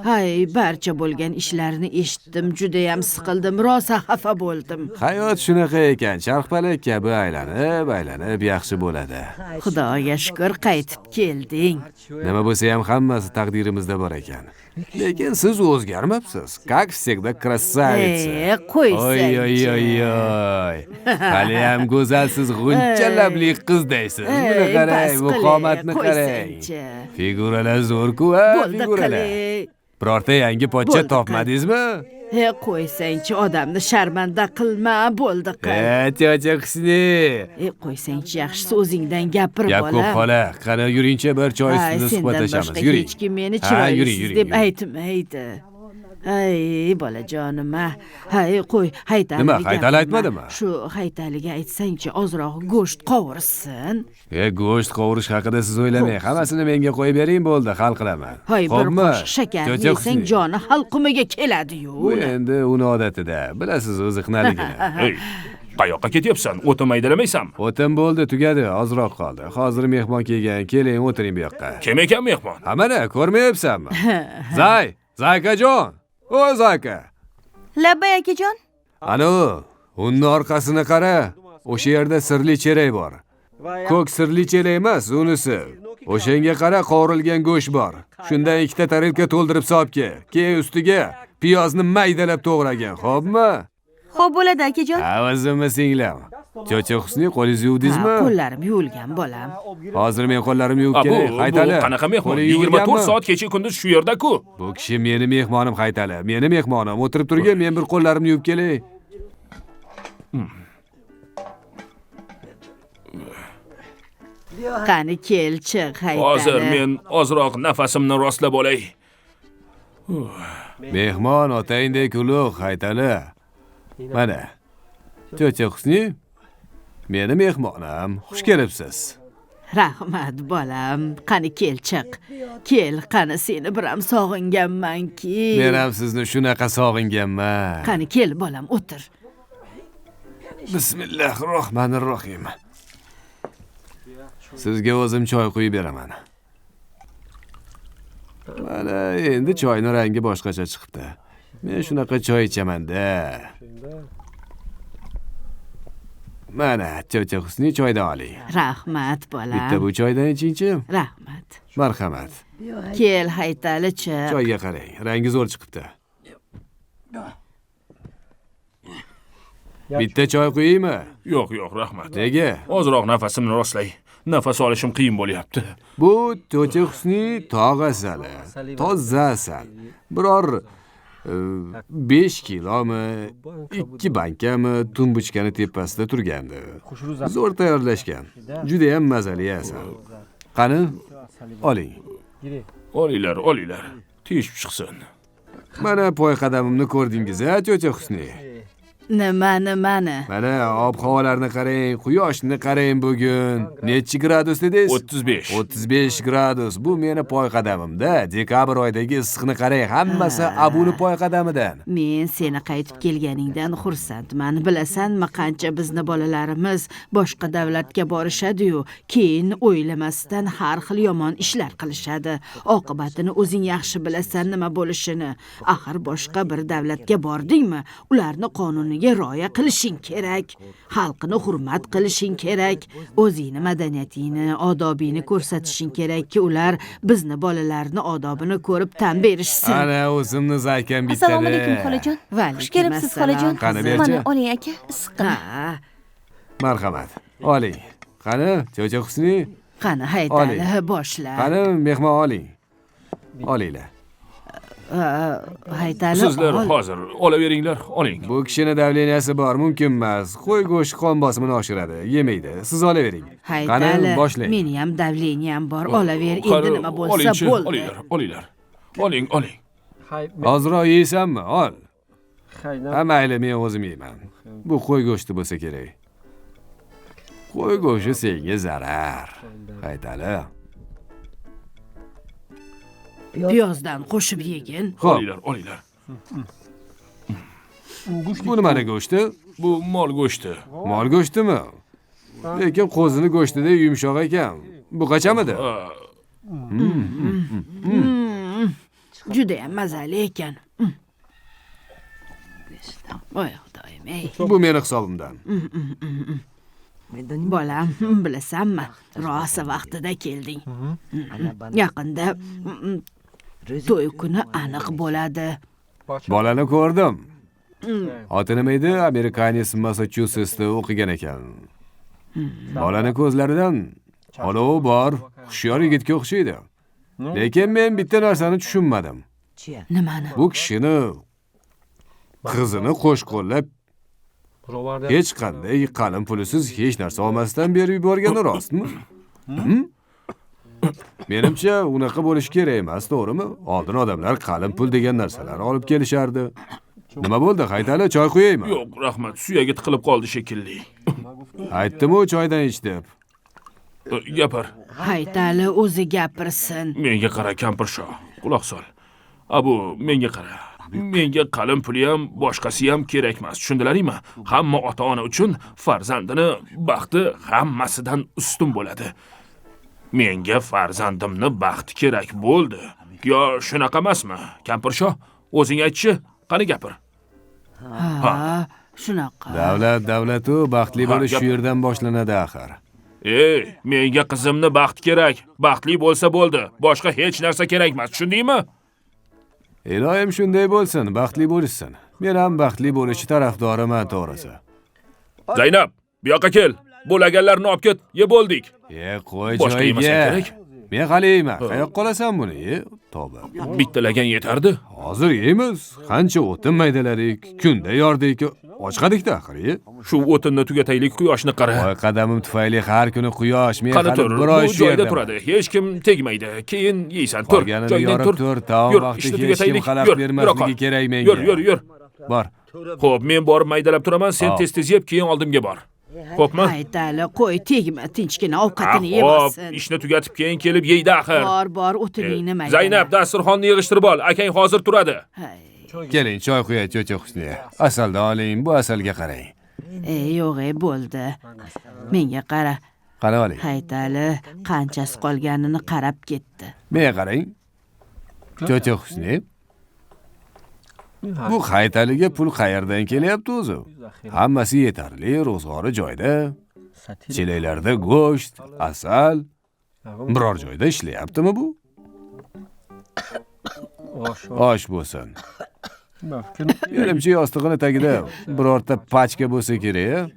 S5: Hay, barcha bo'lgan ishlarni eshitdim. Juda ham siqildim. Rosa xafa bo'ldim.
S4: Hayot shunaqa ekan. Charxpalak kabi aylanib yaxshi bo'ladi.
S5: Xudoga shukr qaytib kelding.
S4: Nima bo'lsa ham hammasi taqdirimizda bor ekan. Lekin siz o'zgarmabsiz. Как всегда красавица.
S5: Qo'ysang.
S4: Oy. Hali ham go'zalsiz, g'uncha labli qizdaysiz. Buni qarang, bu qomatni qarang. Figuralar zo'r-ku,
S5: Bo'ldi
S4: figuralar.
S5: qilay.
S4: Birorta yangi pochcha
S5: Bo'ldi,
S4: topmadingizmi?
S5: Qo'ysangchi, odamni sharmanda qilma, bo'ldi qil.
S4: Cho'cha Husni.
S5: Qo'ysangchi, yaxshisi o'zingdan gapir,
S4: Gap ko'p
S5: bola.
S4: xola. Qani yuringchi bir choy
S5: Ay,
S4: ustida
S5: sendan
S4: suhbatlashamiz.
S5: boshqa
S4: Yuring.
S5: hech kim meni
S4: Ha,
S5: chiroylisiz
S4: yuring,
S5: deb
S4: yuring.
S5: aytmaydi. Ay, bolajonim, hay qo'y, haytaliga.
S4: Nima, haytali
S5: gapirma.
S4: aytmadimi?
S5: Shu haytaliga aytsangchi, ozroq go'sht qovursin.
S4: Go'sht qovurish haqida siz o'ylamang. Hammasini menga qo'yib bering, bo'ldi, hal qilaman.
S5: Hay, bir
S4: Xo'pmi?
S5: qoshiq shakar
S4: Cho'cha
S5: yesang
S4: Husni.
S5: joni halqumiga keladi-yu.
S4: Bu endi uni odatida. Bilasiz o'zi xinaligini.
S1: Ey, qayoqqa ketyapsan? O'tin maydalamaysanmi?
S4: O'tin bo'ldi, tugadi, ozroq qoldi. Hozir mehmon kelgan. Keling, o'tiring bu yoqqa.
S1: Kim ekan mehmon?
S4: Ha mana, ko'rmayapsanmi? Zaykajon. O Zayka.
S2: Labbay akajon.
S4: Anu, unning orqasini qara. O'sha yerda sirli cherak bor. Ko'k sirli cherak emas, unisi. O'shanga qara, qovurilgan go'sht bor. Shundan ikkita tarelka to'ldirib solib kel. Keyin ustiga piyozni maydalab to'g'ragan, xo'pmi?
S2: Xo'p bo'ladi akajon.
S4: O'zimni singlim. Cho'cha Husni, qo'lingizni yuvdingizmi?
S5: Qo'llarim yuvilgan bolam.
S4: Hozir men qo'llarimni yuvib
S1: Bu
S4: kelay. Haytali.
S1: qanaqa mehmon?
S4: Qo'ling
S1: 24
S4: yuvilganmi?
S1: soat kecha kunduz shu yerda-ku.
S4: Bu kishi meni mehmonim Haytali. Meni mehmonim. O'tirib turgan, men bir qo'llarimni yuvib kelay.
S5: Qani kel, chiq, haytali.
S1: Hozir men ozroq nafasimni rostlab olay.
S4: Mehmon otangdek ulug' Haytali. Mana. Cho'cha Husni, meni mehmonim. Xush kelibsiz.
S5: Rahmat bolam. Qani kel, chiq. Kel, qani seni biram sog'inganman-ki.
S4: Men ham sizni shunaqa sog'inganman.
S5: Qani kel bolam, o'tir.
S4: Bismillahirrohmanirrohim. Sizga o'zim choy quyib beraman. Mana endi choyning rangi boshqacha chiqibdi. Men shunaqa choy ichaman-da. Mana, Cho'cha Husni choydan oling.
S5: Rahmat bolam.
S4: Bitta bu choydan ichingchi.
S5: Rahmat.
S4: Marhamat.
S5: Kel, haytali, chiq.
S4: Choyga qarang, rangi zo'r chiqibdi. Bitta choy quyaymi?
S1: Yo'q, rahmat.
S4: Nega?
S1: Ozroq nafasimni rostlay. Nafas olishim qiyin bo'lyapti.
S4: Bu Cho'cha Husni tog' asali, toza asal. Biror 5 kilomi, 2 bankami tumbuchkani tepasida turgandi. Zo'r tayyorlashgan. Juda ham mazali asal. Qani, oling.
S1: Olinglar. Teshib chiqsin.
S4: Mana poy qadamimni ko'rdingiz-a, Cho'cha Husni?
S5: Nimani?
S4: Mana ob-havolarni qarang, quyoshni qarang bugun. Nechi gradus dedingiz?
S1: 35.
S4: 35 gradus. Bu meni poy qadamimda. Dekabr oyidagi issiqni qarang, hammasi abuni poy qadamidan.
S5: Men seni qaytib kelganingdan xursandman. Bilasanmi, qancha bizni bolalarimiz boshqa davlatga borishadi-yu, keyin o'ylamasdan har xil yomon ishlar qilishadi. Oqibatini o'zing yaxshi bilasan nima bo'lishini. Axir boshqa bir davlatga bordingmi, ularni qonuniga rioya qilishing kerak. Xalqini hurmat qilishing kerak. O'zingni madaniyatingni, odobingni ko'rsatishing kerakki, ular bizni bolalarni odobini ko'rib tan berishsin.
S4: Ana o'zimni zaykam bittada.
S2: Assalomu alaykum xolajon. Xush kelibsiz xolajon.
S4: Qani berchi?
S2: Mana oling aka, issiqqina.
S5: Ha,
S4: Marhamat. Oling. Qani, Cho'cha Husni?
S5: qani haytali, boshla.
S4: Qani, mehmon oling. Olinglar.
S5: Haytali
S1: Sizlar
S5: ol.
S1: hozir olaveringlar, oling.
S4: Bu kishini davleniyasi bor, mumkin emas. Qo'y go'shti qon bosimini oshiradi, yemaydi. Siz olavering.
S5: Haytali,
S4: Qani, boshlang.
S5: meni ham davleniyam bor. Olaver, endi
S1: Qani,
S5: nima bo'lsa
S1: olingchi,
S5: bo'ldi.
S1: olinglar, olinglar. Oling, oling.
S4: Ozroq yeysanmi? Ol. Ha, mayli, men o'zim yeyman. Bu qo'y go'shti bo'lsa kerak. Qo'y go'shti senga zarar. Haytali.
S5: Piyozdan qo'shib yegin.
S4: Xo'p,
S1: Olinglar, olinglar.
S4: bu nimani go'shti?
S1: Bu mol go'shti.
S4: Mol go'shtimi? Lekin qo'zini go'shtidek yumshoq ekan. Bu qachamidi?
S5: Juda ham mazali ekan. Voy xudoyim, ey.
S4: Bu meni hisobimdan.
S5: Bolam, bilasanmi? Rosa vaqtida kelding. Yaqinda to'y kuni aniq bo'ladi.
S4: Bolani ko'rdim. Oti nima edi? Amerikanis Massachusettsda o'qigan ekan. Bolani ko'zlaridan olov bor, hushyor yigitga o'xshaydi. Lekin men bitta narsani tushunmadim.
S5: Nimani?
S4: Bu kishini qizini qo'shqo'llab hech qanday qalin pulisiz hech narsa olmasdan berib yuborgani rostmi? Menimcha, unaqa bo'lishi kerak emas, to'g'rimi? Oldin odamlar qalin pul degan narsalarni olib kelishardi. Nima bo'ldi? Haytali, choy qo'yaymi?
S1: Yo'q, rahmat. Suyagi tiqilib qoldi shekilli.
S4: Aytdim-ku choydan ich deb.
S1: Gapir.
S5: Haytali o'zi gapirsin.
S1: Menga qara, kampirsho. Quloq sol. Abu, menga qara. Menga qalin puli ham, boshqasi ham kerak emas. Tushundilaringmi? Hamma ota-ona uchun farzandini baxti hammasidan ustun bo'ladi. Menga farzandimni baxti kerak bo'ldi. Yo, shunaqa emasmi? Kampirsho, o'zing aytchi, qani gapir.
S5: Ha, shunaqa.
S4: Davlat-u baxtli bo'lish shu yerdan boshlanadi axir.
S1: Ey, menga qizimni baxt kerak. Baxtli bo'lsa bo'ldi. Boshqa hech narsa kerak emas. Tushundingmi?
S4: Iloyim shunday bo'lsin, baxtli bo'lishsin. Men ham baxtli bo'lishi tarafdoriman, to'g'risi.
S1: Zaynab, bu yoqqa kel. Bu laganlarni olib ket. Yeb bo'ldik.
S4: Qo'y
S1: Boshqa yemasang
S4: joyiga.
S1: kerak.
S4: Men hali yeyman. Qayoqqa qolasan buni? Tavba.
S1: Bitta lagan yetardi.
S4: Hozir yeymiz. Qancha o'tin maydaladik, kunda yordik, ochqadik-da axir.
S1: Shu o'tinni tugataylik, quyoshni qara.
S4: Voy qadamim tufayli har kuni quyosh, men
S1: Qani
S4: hali
S1: tur,
S4: bir
S1: bu
S4: oy shu
S1: joyda
S4: yerda
S1: turadi. Hech kim tegmaydi. Keyin yeysan. Tur,
S4: Qolganini
S1: joydan
S4: yorib
S1: tur.
S4: tur, taom
S1: Yur,
S4: vaqti
S1: ishni
S4: hech kim
S1: tugataylik.
S4: xalaqit
S1: Yur,
S4: bermasligi
S1: yur,
S4: kerak menga.
S1: Yur, yur, yur.
S4: Bor.
S1: Xo'p, men borib maydalab turaman, sen
S4: Hop.
S1: tez-tez yeb, keyin oldimga bor. Xo'pmi?
S5: Haytali, qo'y tegma, tinchgina ovqatini
S1: Xo'p,
S5: yemasin.
S1: ishni tugatib keyin kelib yeydi axir.
S5: Bor, o'tiningni mayda.
S1: Zaynab, dasturxonni yig'ishtirib ol. Akang hozir turadi.
S5: Hay.
S4: Keling, choy qo'yay, cho'cha husni. Asaldan oling, bu asalga qarang.
S5: Yo'q, bo'ldi. Menga qara.
S4: Qani oling.
S5: Haytali qanchasi qolganini qarab ketdi.
S4: Menga qarang. Cho'cha husni. Bu Haytaliga pul qayerdan kelyapti o'zi? Hammasi yetarli, ro'zg'ori joyda. Chelaklarda go'sht, asal. Biror joyda ishlayaptimi bu? Osh bo'lsin. Menimcha yostig'ini tagida birorta pachka bo'lsa kerak.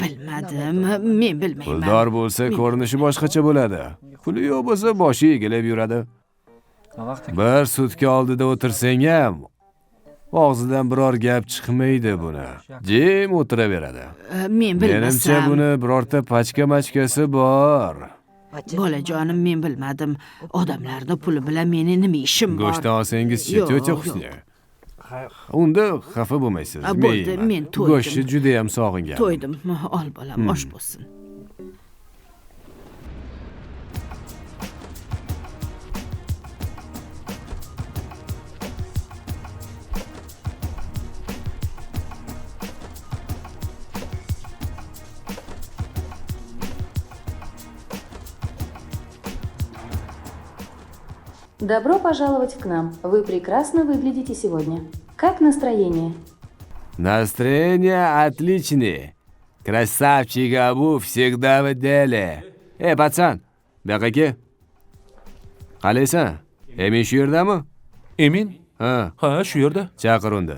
S5: Bilmadim, men bilmayman.
S4: Puldor bo'lsa ko'rinishi boshqacha bo'ladi. Puli yo'q bo'lsa boshi egilib yuradi. Bir sutka oldida o'tirsang ham og'zidan biror gap chiqmaydi buni. Jim o'tiraveradi.
S5: Men
S4: Menimcha
S5: bilmasam.
S4: buni birorta pachka-machkasi bor.
S5: Bolajonim, men bilmadim. Odamlarning puli bilan meni nima ishim bor?
S4: Go'shtdan olsangiz-chi,
S5: Yo'q,
S4: cho'cha
S5: yo'q.
S4: husni. Unda xafa bo'lmaysiz.
S5: Bo'ldi, men to'ydim.
S4: Go'shtni juda ham sog'ingan.
S5: To'ydim. Ol bolam, osh bo'lsin.
S6: Добро пожаловать к нам. Вы прекрасно выглядите сегодня. Как настроение?
S4: Настроение отличное. Красавчик Абу всегда в деле. Пацан, buyoqqa kel. Qalaysan? Men shu yerdami?
S1: Emin?
S4: Ha,
S1: Ha, shu yerda.
S4: chaqir unda.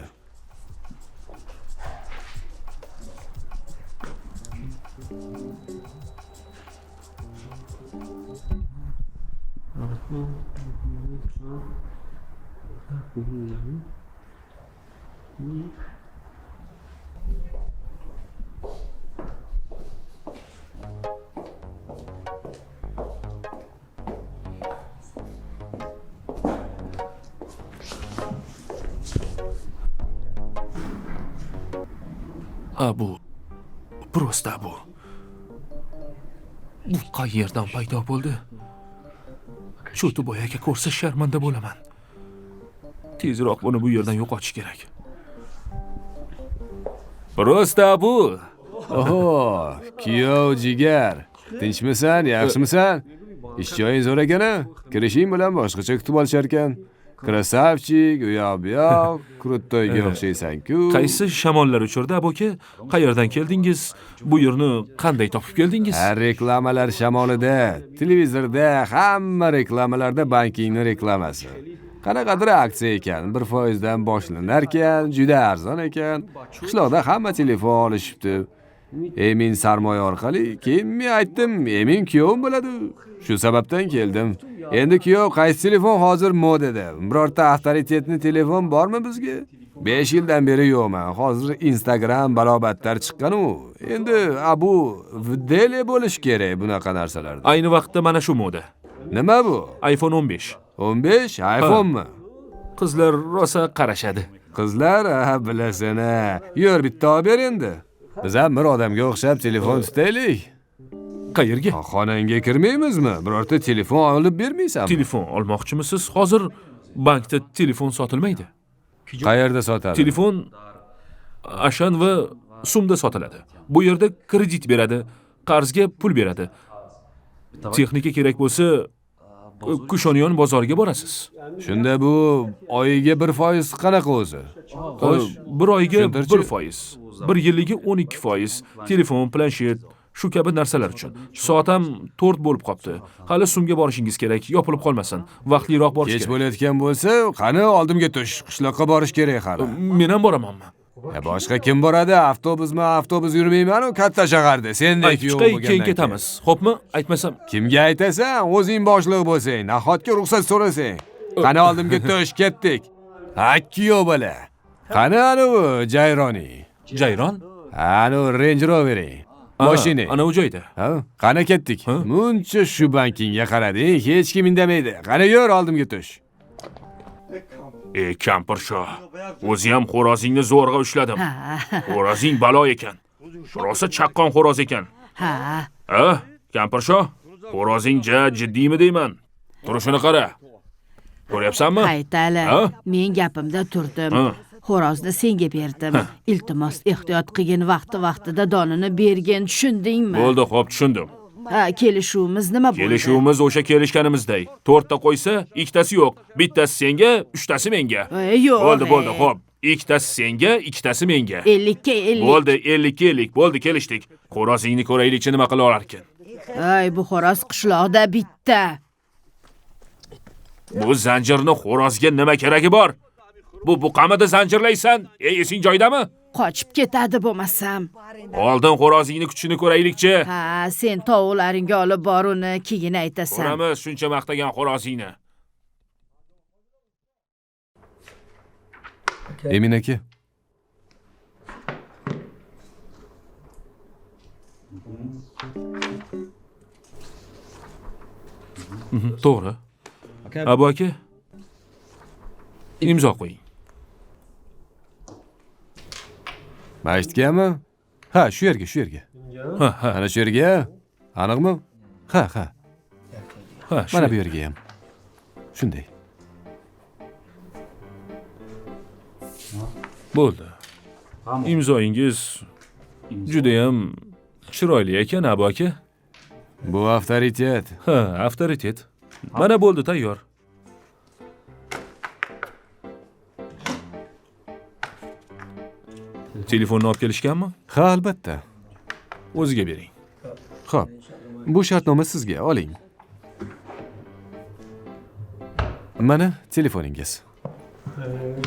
S1: Abu. Prosta Abu. Bu qayerdan paydo bo'ldi? Cho'tiboy aka ko'rsa sharmanda bo'laman. Tezroq buni bu yerdan yo'qotish kerak. Prosta Abu.
S4: Oho, kuyov jigar. Tinchmisan, yaxshimisan? Ish joying zo'r ekan-a? Kirishing bilan boshqacha kutib olishar ekan. Krasavchik, uyoq-buyoq, kruttoyga o'xshaysan-ku.
S1: Qaysi shamollar uchirdi aka? Qayerdan keldingiz? Bu yerni qanday topib keldingiz?
S4: Har reklamalar shamolida, televizorda, hamma reklamalarda bankingni reklamasi. Qanaqadir aksiya ekan, 1% dan boshlanar ekan, juda arzon ekan. Qishloqda hamma telefon olishibdi. Men sarmoya orqali keyin men aytdim, men kuyovim bo'ladi. Shu sababdan keldim. Endi kuyov qaysi telefon hozir modada? Birorta avtoritetni telefon bormi bizga? 5 yildan beri yo'qman. Hozir Instagram balobatlar chiqqan-u. Endi abu vdele bo'lish kerak bunaqa narsalarda.
S1: Ayni vaqtda mana shu moda.
S4: Nima bu?
S1: iPhone 15.
S4: 15 iPhonemi?
S1: Qizlar rosa qarashadi.
S4: Qizlar, bilasana. Yur bitta olib ber endi. Biz ham bir odamga o'xshab telefon tutaylik.
S1: Qayerga?
S4: Xonangga kirmaymizmi? Birorta telefon olib bermaysanmi?
S1: Telefon olmoqchimisiz? Hozir bankda telefon sotilmaydi.
S4: Qayerda sotadi?
S1: Telefon ashan va sumda sotiladi. Bu yerda kredit beradi, qarzga pul beradi. Texnika kerak bo'lsa, Kushonyon bozoriga borasiz.
S4: Shunda bu oyiga 1% qanaqa o'zi?
S1: Bir oyga
S4: Tushuntirchi.
S1: 1%, bir yilliga 12%, telefon, planshet, shu kabi narsalar uchun. Soat ham 4 bo'lib qopti. Hali sumga borishingiz kerak, yopilib qolmasin. Vaqtliroq borish
S4: Kech
S1: kerak.
S4: bo'layotgan bo'lsa, qani oldimga tush, qishloqqa borish kerak hali.
S1: Men ham boramanmi?
S4: Boshqa kim boradi? Avtobus yurmayman-u katta shaharda. Sendek yo'q
S1: Chiqay,
S4: bo'lgandan
S1: keyin ketamiz. Xo'pmi? Aytmasam,
S4: Kimga aytasan? O'zing boshliq bo'lsang, nahotki ruxsat so'rasang. Qani oldimga tush, ketdik. Kuyov bola. Qani anu Jayroni?
S1: Jayron?
S4: Anu Range Rover'ing. Mashina.
S1: Ana u joyda.
S4: Ha? Qani ketdik.
S1: Ha?
S4: Muncha shu bankingga qarading, hech kim indamaydi. Qani yur oldimga tush.
S1: Ey kampirsho, o'zi ham xo'rozingni zo'rg'a ushladim. Xo'rozing balo ekan. Rosa chaqqon xo'roz ekan.
S5: Ha,
S1: Kampirsho, xo'rozing jiddiymi deyman. Turishini qara. Ko'ryapsanmi?
S5: Qaytali.
S1: Ha?
S5: Men gapimda turdim.
S1: Ha.
S5: Xo'rozni senga berdim. Iltimos, ehtiyot qilgin, vaqti-vaqtida donini bergin, tushundingmi?
S1: Bo'ldi, xo'p, tushundim.
S5: Ha, kelishuvimiz nima bo'ldi?
S1: Kelishuvimiz o'sha kelishganimizday. 4 ta qo'ysa, ikkitasi yo'q. Bittasi senga, 3tasi menga.
S5: Yo'q.
S1: Bo'ldi, xo'p. Ikkitasi senga, ikkitasi menga.
S5: 50 ga 50.
S1: Bo'ldi, 50 ga 50. Bo'ldi, kelishdik. Xo'rozingni ko'raylikchi nima qila olarkan.
S5: Ay, bu xo'roz qishloqda bitta.
S1: Bu zanjirni xo'rozga nima keragi bor? Bu qamida zanjirlaysan? Esing joydami?
S5: Qochib ketadi bo'lmasam.
S1: Oldin xo'rozingni kuchini ko'raylikchi.
S5: Ha, sen tovuqlaringga olib bor uni, keyin aytasan.
S1: Ko'ramiz shuncha maqtagan xo'rozingni.
S4: Emin aka.
S1: To'g'ri. Abu aka, imzo qo'ying.
S4: Masjidgami? Ha, shu yerga.
S1: Ha.
S4: Ana shu yerga. Aniqmi? Ha.
S1: Ha,
S4: Mana bu yerga ham. Shunday.
S1: bo'ldi. Imzoingiz juda ham chiroyli ekan, Abu aka.
S4: Bu avtoritet.
S1: Ha, avtoritet. Mana bo'ldi, tayyor. Telefonni olib kelishganmi?
S4: Ha, albatta.
S1: O'ziga bering.
S4: Xo'p. Bu shartnoma sizga, oling. Mana telefoningiz.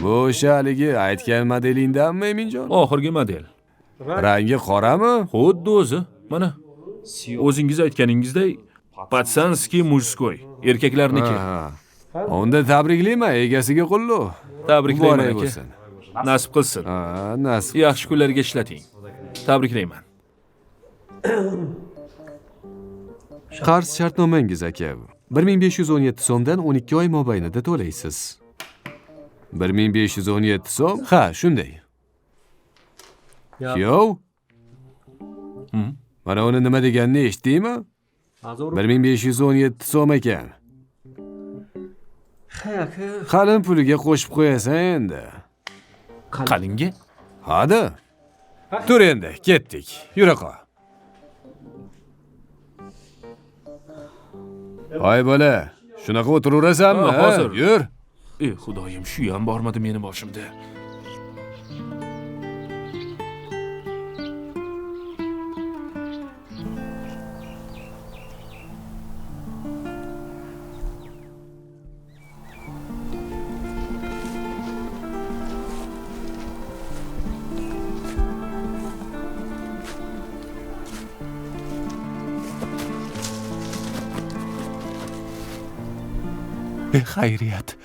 S4: Bu o'sha haligi aytgan modelingdanmi, Eminjon?
S1: Oxirgi model.
S4: Rangi qorami?
S1: Xuddi o'zi. Mana. O'zingiz aytganingizday, patsanskiy mujskoy, erkaklarniki.
S4: Ha. Unda tabriklayman, egasiga qulluq.
S1: Tabriklayman
S4: Muborak
S1: aka.
S4: bo'lsin.
S1: Nasib qilsin.
S4: Ha, nasib.
S1: Yaxshi kunlarga ishlating. Tabriklayman.
S3: Qarz shartnomangiz aka. 1517 so'mdan 12 oy mobaynida to'laysiz.
S4: 1517 so'm? Ha, shunday. Kuyov? Mana uni nima deganini eshitdingmi? 1517 so'm ekan. Qalin puliga qo'shib qo'yasan endi.
S1: Qalinga?
S4: Hadi. Tur endi, ketdik. Yura qol. Hoy bola, shunaqa o'tiraverasanmi?
S1: Ha, hozir.
S4: Yur.
S1: Ey xudoyim, shu ham bormadi meni boshimda.
S3: Xayriyat.